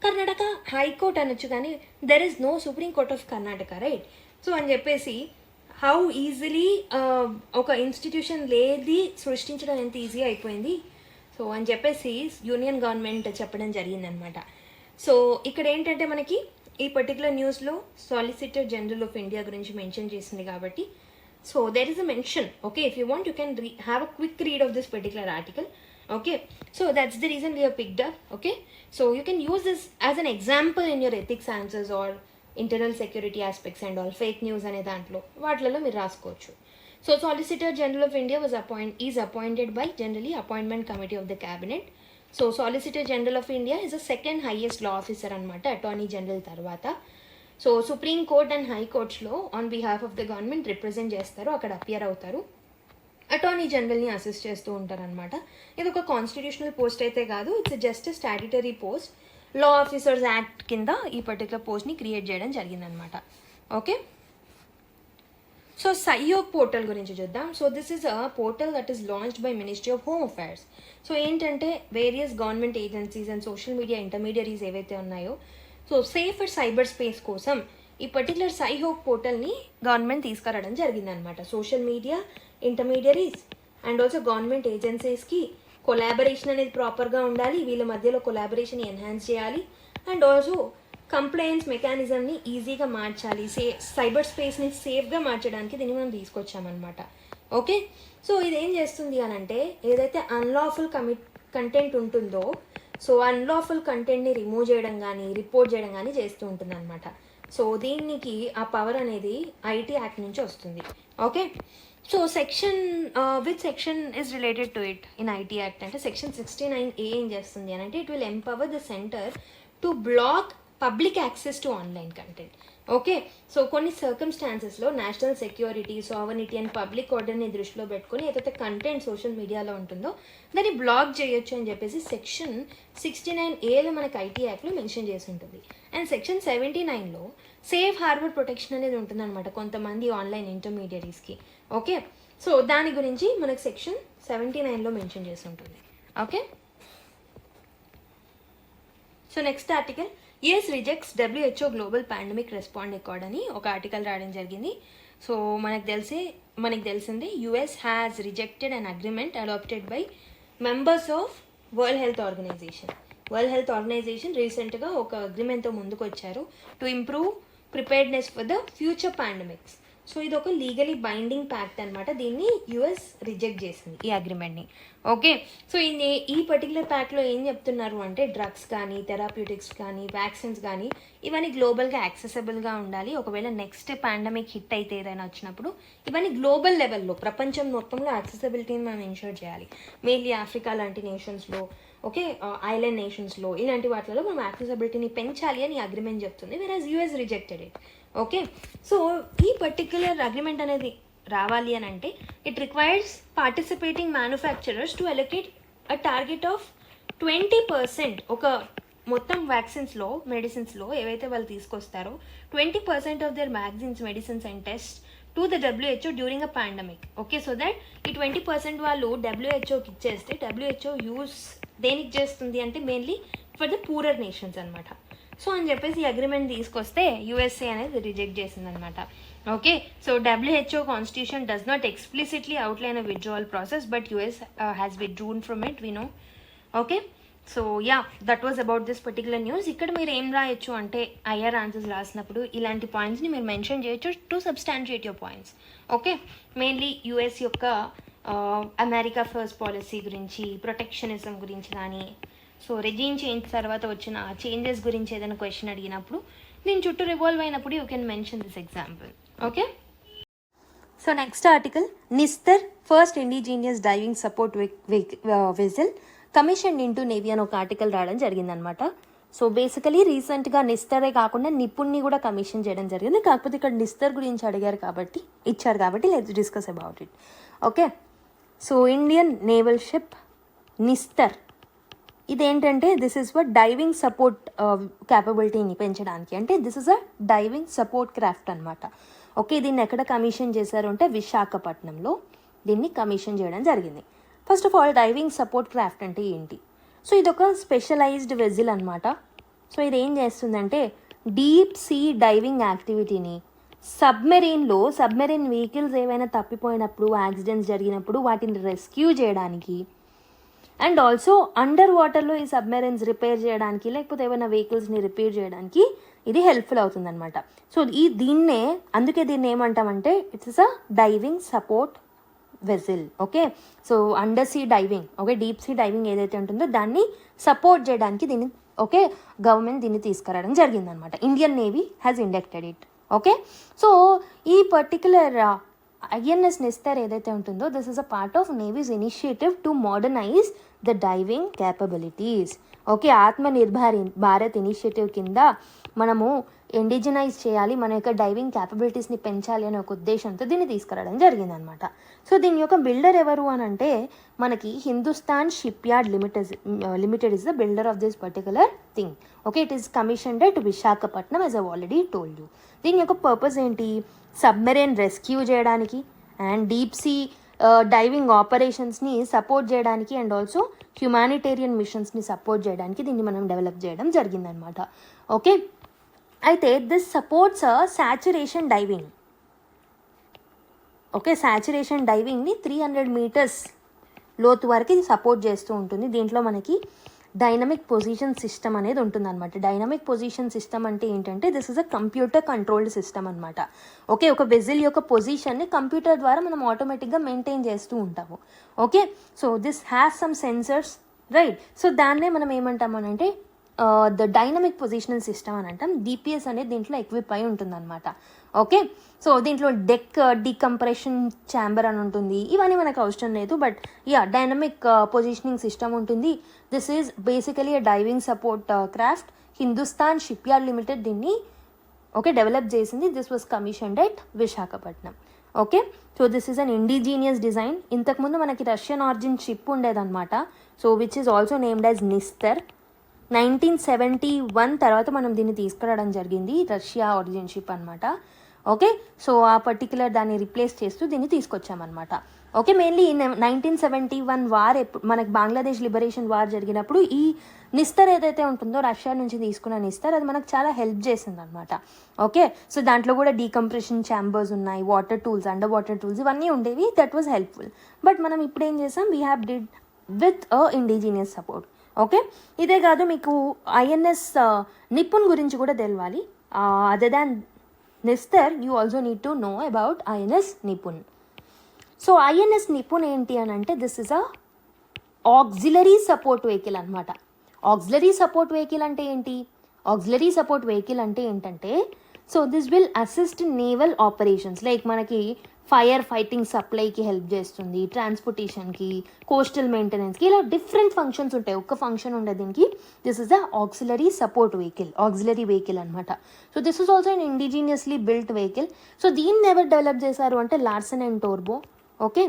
కర్ణాటక హైకోర్ట్ అనొచ్చు, కానీ there is no supreme court of Karnataka, right? So అని చెప్పేసి హౌ ఈజీలీ ఒక ఇన్స్టిట్యూషన్ లేది సృష్టించడం ఎంత ఈజీ అయిపోయింది. సో అని చెప్పేసి యూనియన్ గవర్నమెంట్ చెప్పడం జరిగిందనమాట. సో ఇక్కడ ఏంటంటే మనకి ఈ పర్టికులర్ న్యూస్లో సాలిసిటర్ జనరల్ ఆఫ్ ఇండియా గురించి మెన్షన్ చేసింది కాబట్టి, so there is a mention. Okay, if you want you can have a quick read of this particular article. Okay, so that's the reason we have picked up. Okay, so you can use this as an example in your ethics answers or internal security aspects and all. Fake news ane dantlo vaatలలో మీరు రాసుకోవచ్చు. So Solicitor General of India is appointed by generally appointment committee of the cabinet. So Solicitor General of India is the second highest law officer anamata Attorney General tarvata. So Supreme Court and High Courts lo on behalf of the government represent చేస్తారు, అక్కడ appear అవుతారు. Attorney జనరల్ని assist చేస్తూ ఉంటారనమాట. ఇది ఒక constitutional post అయితే కాదు, it's just statutory post. Law officers act కింద ఈ పర్టికులర్ పోస్ట్ని క్రియేట్ చేయడం జరిగిందనమాట. ఓకే, సో సహయోగ్ పోర్టల్ గురించి చూద్దాం. So this is a portal that is launched by ministry of home affairs. So ఏంటంటే various government agencies and social media intermediaries ఏవైతే ఉన్నాయో, so safer cyber space కోసం ఈ పర్టికులర్ సహయోగ్ పోర్టల్ని గవర్నమెంట్ తీసుకురావడం జరిగిందనమాట. Social media intermediaries and also government ఏజెన్సీస్కి collaboration అనేది ప్రాపర్గా ఉండాలి, వీళ్ళ మధ్యలో కొలాబరేషన్ ఎన్హాన్స్ చేయాలి, అండ్ ఆల్సో కంప్లైంట్స్ మెకానిజంని ఈజీగా మార్చాలి, సైబర్ స్పేస్ని సేఫ్గా మార్చడానికి దీన్ని మనం తీసుకొచ్చామన్నమాట. ఓకే, సో ఇదేం చేస్తుంది అని అంటే ఏదైతే అన్లాఫుల్ కంటెంట్ ఉంటుందో, సో అన్లాఫుల్ కంటెంట్ని రిమూవ్ చేయడం కానీ రిపోర్ట్ చేయడం కానీ చేస్తూ ఉంటుంది అనమాట. సో దీనికి ఆ పవర్ అనేది ఐటీ యాక్ట్ నుంచి వస్తుంది. Okay, so with section is related to it in IT act అంటే సెక్షన్ 69A ఏం చేస్తుంది అని అంటే it will empower the centre to block public access to online content. Okay, so కొన్ని సర్కమ్స్టాన్సెస్లో national security, sovereignty and public ఆర్డర్ని దృష్టిలో పెట్టుకుని ఏదైతే కంటెంట్ సోషల్ మీడియాలో ఉంటుందో దాన్ని బ్లాక్ చేయొచ్చు అని చెప్పేసి సెక్షన్ 69Aలో మనకి ఐటీ యాక్ట్లో మెన్షన్ చేసి ఉంటుంది. అండ్ సెక్షన్ 79లో సేఫ్ హార్బర్ ప్రొటెక్షన్ అనేది ఉంటుందన్నమాట కొంతమంది ఆన్లైన్ ఇంటర్మీడియరీస్కి. ఓకే, సో దాని గురించి మనకి సెక్షన్ 79లో మెన్షన్ చేసి ఉంటుంది. Okay, so next article, US rejects WHO global pandemic respond accord అని ఒక ఆర్టికల్ రాయడం జరిగింది. సో మనకి తెలిసిందే US has rejected an agreement adopted by members of world health organisation. World health organisation రీసెంట్గా ఒక అగ్రిమెంట్తో ముందుకు వచ్చారు to improve preparedness for the future pandemics. So ఇది ఒక లీగలీ బైండింగ్ ప్యాక్ట్ అనమాట. దీన్ని యుఎస్ రిజెక్ట్ చేసింది ఈ అగ్రిమెంట్ని. ఓకే, సో ఈ పర్టికులర్ ప్యాక్లో ఏం చెప్తున్నారు అంటే డ్రగ్స్ కానీ థెరాప్యూటిక్స్ కానీ వ్యాక్సిన్స్ కానీ ఇవన్నీ గ్లోబల్గా యాక్సెసిబుల్గా ఉండాలి. ఒకవేళ నెక్స్ట్ పాండమిక్ హిట్ అయితే ఏదైనా వచ్చినప్పుడు ఇవన్నీ గ్లోబల్ లెవెల్లో ప్రపంచం మొత్తంలో యాక్సెసిబిలిటీని మనం ఎన్షూర్ చేయాలి. మెయిన్లీ ఆఫ్రికా లాంటి నేషన్స్లో, ఓకే, ఐలాండ్ నేషన్స్లో ఇలాంటి వాటిలో మనం యాక్సెసిబిలిటీని పెంచాలి అని అగ్రిమెంట్ చెప్తుంది, whereas US rejected it. Okay, so ఈ పర్టిక్యులర్ అగ్రిమెంట్ అనేది రావాలి అని అంటే it requires participating manufacturers to allocate a target of 20% ఒక మొత్తం వ్యాక్సిన్స్లో మెడిసిన్స్లో ఏవైతే వాళ్ళు తీసుకొస్తారో 20% of their vaccines medicines and test to the WHO during a pandemic. Okay, so that ఈ 20% వాళ్ళు WHOకి ఇచ్చేస్తే WHO యూస్ దేనికి చేస్తుంది అంటే mainly for the poorer nations అనమాట. సో అని చెప్పేసి ఈ అగ్రిమెంట్ తీసుకొస్తే యుఎస్ఏ అనేది రిజెక్ట్ చేసిందనమాట. Okay, so WHO constitution does not explicitly outline a withdrawal process but US has withdrawn from it, we know. Okay, so yeah, that was about this particular news. ఇక్కడ మీరు ఏం రాయొచ్చు అంటే IR answers రాసినప్పుడు ఇలాంటి పాయింట్స్ని మీరు మెన్షన్ చేయొచ్చు to substantiate your points. Okay, mainly US యొక్క అమెరికా ఫస్ట్ పాలసీ గురించి, ప్రొటెక్షనిజం గురించి కానీ, సో రెజీమ్ చేంజ్ తర్వాత వచ్చిన చేంజెస్ గురించి ఏదైనా క్వశ్చన్ అడిగినప్పుడు దీని చుట్టూ రివాల్వ్ అయినప్పుడు you can mention this example. Okay, so next article, Nistar first indigenous diving support vessel commission into navy అని ఒక ఆర్టికల్ రావడం జరిగిందనమాట. సో బేసికలీ రీసెంట్గా నిస్తరే కాకుండా నిపుణ్ని కూడా కమిషన్ చేయడం జరిగింది. కాకపోతే ఇక్కడ నిస్తర్ గురించి ఇచ్చారు కాబట్టి let's discuss about it. Okay, so Indian naval ship Nistar ఇదేంటంటే this is for diving support క్యాపబిలిటీని పెంచడానికి, అంటే this is a diving support craft అనమాట. ఓకే, దీన్ని ఎక్కడ కమిషన్ చేశారు అంటే విశాఖపట్నంలో దీన్ని కమిషన్ చేయడం జరిగింది. First of all diving support craft అంటే ఏంటి? సో ఇదొక స్పెషలైజ్డ్ వెజిల్ అనమాట. సో ఇది ఏం చేస్తుందంటే డీప్ సీ డైవింగ్ యాక్టివిటీని సబ్మెరీన్ వెహికల్స్ ఏవైనా తప్పిపోయినప్పుడు, యాక్సిడెంట్స్ జరిగినప్పుడు వాటిని రెస్క్యూ చేయడానికి, అండ్ ఆల్సో అండర్ వాటర్లో ఈ సబ్మెరైన్స్ రిపేర్ చేయడానికి లేకపోతే ఏమైనా వెహికల్స్ని రిపేర్ చేయడానికి ఇది హెల్ప్ఫుల్ అవుతుందన్నమాట. సో అందుకే దీన్ని ఏమంటామంటే it's a diving support వెజిల్. Okay, so under see diving, okay, deep sea diving ఏదైతే ఉంటుందో దాన్ని సపోర్ట్ చేయడానికి దీన్ని, ఓకే, గవర్నమెంట్ దీన్ని తీసుకురావడం జరిగిందనమాట. Indian navy has inducted it. Okay, so ఈ పర్టికులర్ INS నిస్తర్ ఏదైతే ఉంటుందో this is a part of navies initiative to modernise the diving capabilities. Okay, Atmanirbhar Bharat initiative కింద మనము ఇండిజినైజ్ చేయాలి, మన యొక్క డైవింగ్ క్యాపబిలిటీస్ని పెంచాలి అనే ఒక ఉద్దేశంతో దీన్ని తీసుకురావడం జరిగిందనమాట. సో దీని యొక్క బిల్డర్ ఎవరు అని అంటే మనకి Hindustan shipyard limited is the builder of this particular thing. Okay, it is commissioned at Visakhapatnam, as I already told you. దీని యొక్క పర్పస్ ఏంటి? సబ్మెరైన్ రెస్క్యూ చేయడానికి అండ్ డీప్ సీ డైవింగ్ ఆపరేషన్స్ని సపోర్ట్ చేయడానికి అండ్ ఆల్సో హ్యుమానిటేరియన్ మిషన్స్ని support చేయడానికి దీన్ని మనం డెవలప్ చేయడం జరిగిందనమాట. ఓకే, అయితే this supports saturation diving. Okay, saturation డైవింగ్ని 300 meters లోతు వరకు ఇది సపోర్ట్ చేస్తూ ఉంటుంది. దీంట్లో మనకి డైనమిక్ పొజిషన్ సిస్టమ్ అనేది ఉంటుందన్నమాట. డైనమిక్ పొజిషన్ సిస్టమ్ అంటే ఏంటంటే this is a computer controlled system అనమాట. ఓకే, ఒక వెజిల్ యొక్క పొజిషన్ని కంప్యూటర్ ద్వారా మనం ఆటోమేటిక్గా మెయింటైన్ చేస్తూ ఉంటాము. Okay, so this has some sensors, right. So దాన్నే మనం ఏమంటామనంటే ద డైనమిక్ పొజిషనల్ సిస్టమ్ అని అంటాం. డిపిఎస్ అనేది దీంట్లో ఎక్విప్ అయి ఉంటుందన్నమాట. ఓకే, సో దీంట్లో డెక్ డీకంప్రెషన్ ఛాంబర్ అని ఉంటుంది. ఇవన్నీ మనకు అవసరం లేదు, బట్ డైనమిక్ పొజిషనింగ్ సిస్టమ్ ఉంటుంది. This is basically a diving support craft. Hindustan shipyard limited దీన్ని డెవలప్ చేసింది. This was commissioned at Visakhapatnam. Okay, so this is an indigenous design. ఇంతకుముందు మనకి రష్యన్ ఆరిజిన్ షిప్ ఉండేదన్నమాట. So which is also named as Nistar. 1971 తర్వాత మనం దీన్ని తీసుకురావడం జరిగింది, రష్యా ఆరిజిన్ షిప్ అనమాట. ఓకే, సో ఆ పర్టికులర్ దాన్ని రిప్లేస్ చేస్తూ దీన్ని తీసుకొచ్చామన్నమాట. ఓకే, మెయిన్లీ 1971 వార్ మనకి బంగ్లాదేశ్ లిబరేషన్ వార్ జరిగినప్పుడు ఈ నిస్తర్ ఏదైతే ఉంటుందో రష్యా నుంచి తీసుకున్న నిస్తర్, అది మనకు చాలా హెల్ప్ చేసింది అనమాట. ఓకే, సో దాంట్లో కూడా డీకంప్రెషన్ ఛాంబర్స్ ఉన్నాయి, water tools, under water tools ఇవన్నీ ఉండేవి. That was helpful. బట్ మనం ఇప్పుడు ఏం చేసాం, we have did with indigenous support. Okay, ఇదే కాదు మీకు ఐఎన్ఎస్ నిపుణ్ గురించి కూడా తెలవాలి. Other than Nistar you also need to know about INS Nipun. So INS Nipun ఏంటి అని అంటే this is a auxiliary support vehicle అనమాట. ఆక్సిలరీ సపోర్ట్ వెహికల్ అంటే ఏంటి? ఆక్సిలరీ సపోర్ట్ వెహికల్ అంటే ఏంటంటే so this will assist naval operations, like మనకి ఫైర్ ఫైటింగ్ సప్లైకి హెల్ప్ చేస్తుంది, ట్రాన్స్పోర్టేషన్కి, కోస్టల్ మెయింటెనెన్స్కి, ఇలా డిఫరెంట్ ఫంక్షన్స్ ఉంటాయి. ఒక్క ఫంక్షన్ ఉండదు దీనికి. This is the auxiliary support vehicle, auxiliary vehicle అనమాట. So this is also an indigenously built vehicle. So దీన్ని ఎవరు డెవలప్ చేశారు అంటే లార్సన్ అండ్ టోర్బో. Okay,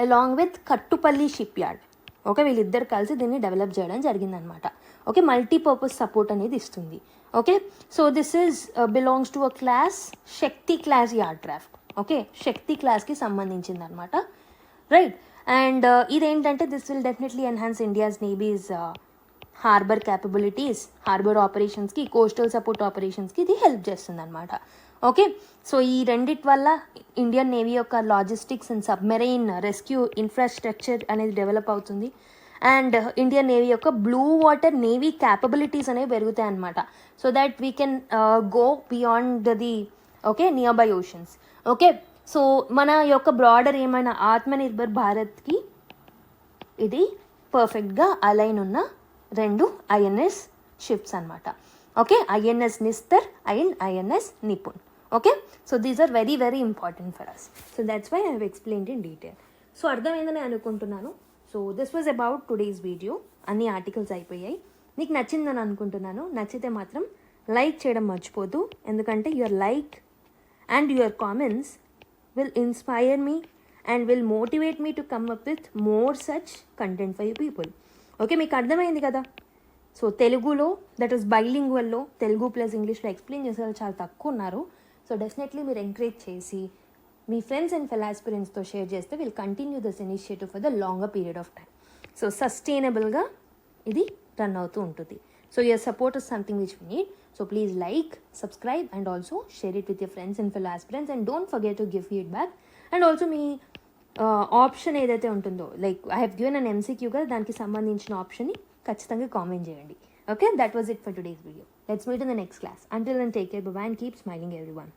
along with Kattupalli shipyard. Okay, వీళ్ళిద్దరు కలిసి దీన్ని డెవలప్ చేయడం జరిగిందనమాట. ఓకే, మల్టీపర్పస్ సపోర్ట్ అనేది ఇస్తుంది. Okay, so this is belongs to a class Shakti class yard craft. Okay, Shakti క్లాస్కి సంబంధించింది అనమాట, రైట్. అండ్ ఇదేంటంటే this will definitely enhance India's navy's harbour capabilities, harbour ఆపరేషన్స్కి, కోస్టల్ సపోర్ట్ ఆపరేషన్స్కి ఇది హెల్ప్ చేస్తుంది అనమాట. ఓకే, సో ఈ రెండిటి వల్ల ఇండియన్ నేవీ యొక్క logistics and submarine rescue infrastructure అనేది డెవలప్ అవుతుంది. అండ్ ఇండియన్ నేవీ యొక్క బ్లూ వాటర్ నేవీ క్యాపబిలిటీస్ అనేవి పెరుగుతాయి అనమాట. So that we can go beyond the near by oceans. Okay, so మన యొక్క బ్రాడర్ ఏమైనా ఆత్మనిర్భర్ భారత్కి ఇది పర్ఫెక్ట్గా అలైన్ ఉన్న రెండు ఐఎన్ఎస్ షిప్స్ అనమాట. Okay, INS Nistar and INS Nipun. Okay, so these are very very important for us. So that's why I have explained in detail. So అర్థమైందని అనుకుంటున్నాను. So this was about today's video. అన్ని articles అయిపోయాయి. నీకు నచ్చిందని అనుకుంటున్నాను. నచ్చితే మాత్రం లైక్ చేయడం మర్చిపోద్దు, ఎందుకంటే your like and your comments will inspire me and will motivate me to come up with more such content for you people. Okay, మీకు అర్థమైంది కదా. సో తెలుగులో దట్ ఈస్ బైలింగ్వల్లో తెలుగు ప్లస్ ఇంగ్లీష్లో ఎక్స్ప్లెయిన్ చేసే వాళ్ళు చాలా తక్కువ ఉన్నారు. సో డెఫినెట్లీ మీరు ఎంకరేజ్ చేసి మీ ఫ్రెండ్స్ అండ్ ఫెలో ఆస్పిరెంట్స్తో షేర్ చేస్తే will continue this initiative for the longer period of time. So సస్టైనబుల్గా ఇది రన్ అవుతూ ఉంటుంది. So your support is something which we need. So please like, subscribe and also share it with your friends and fellow aspirants, and don't forget to give feedback. And also me option ఏదైతే ఉంటుందో, like I have given an MCQ కదా, దానికి సంబంధించిన ఆప్షన్ని ఖచ్చితంగా comment చేయండి. Okay, that was it for today's video. Let's meet in the next class. Until then, take care, bye-bye and keep smiling everyone.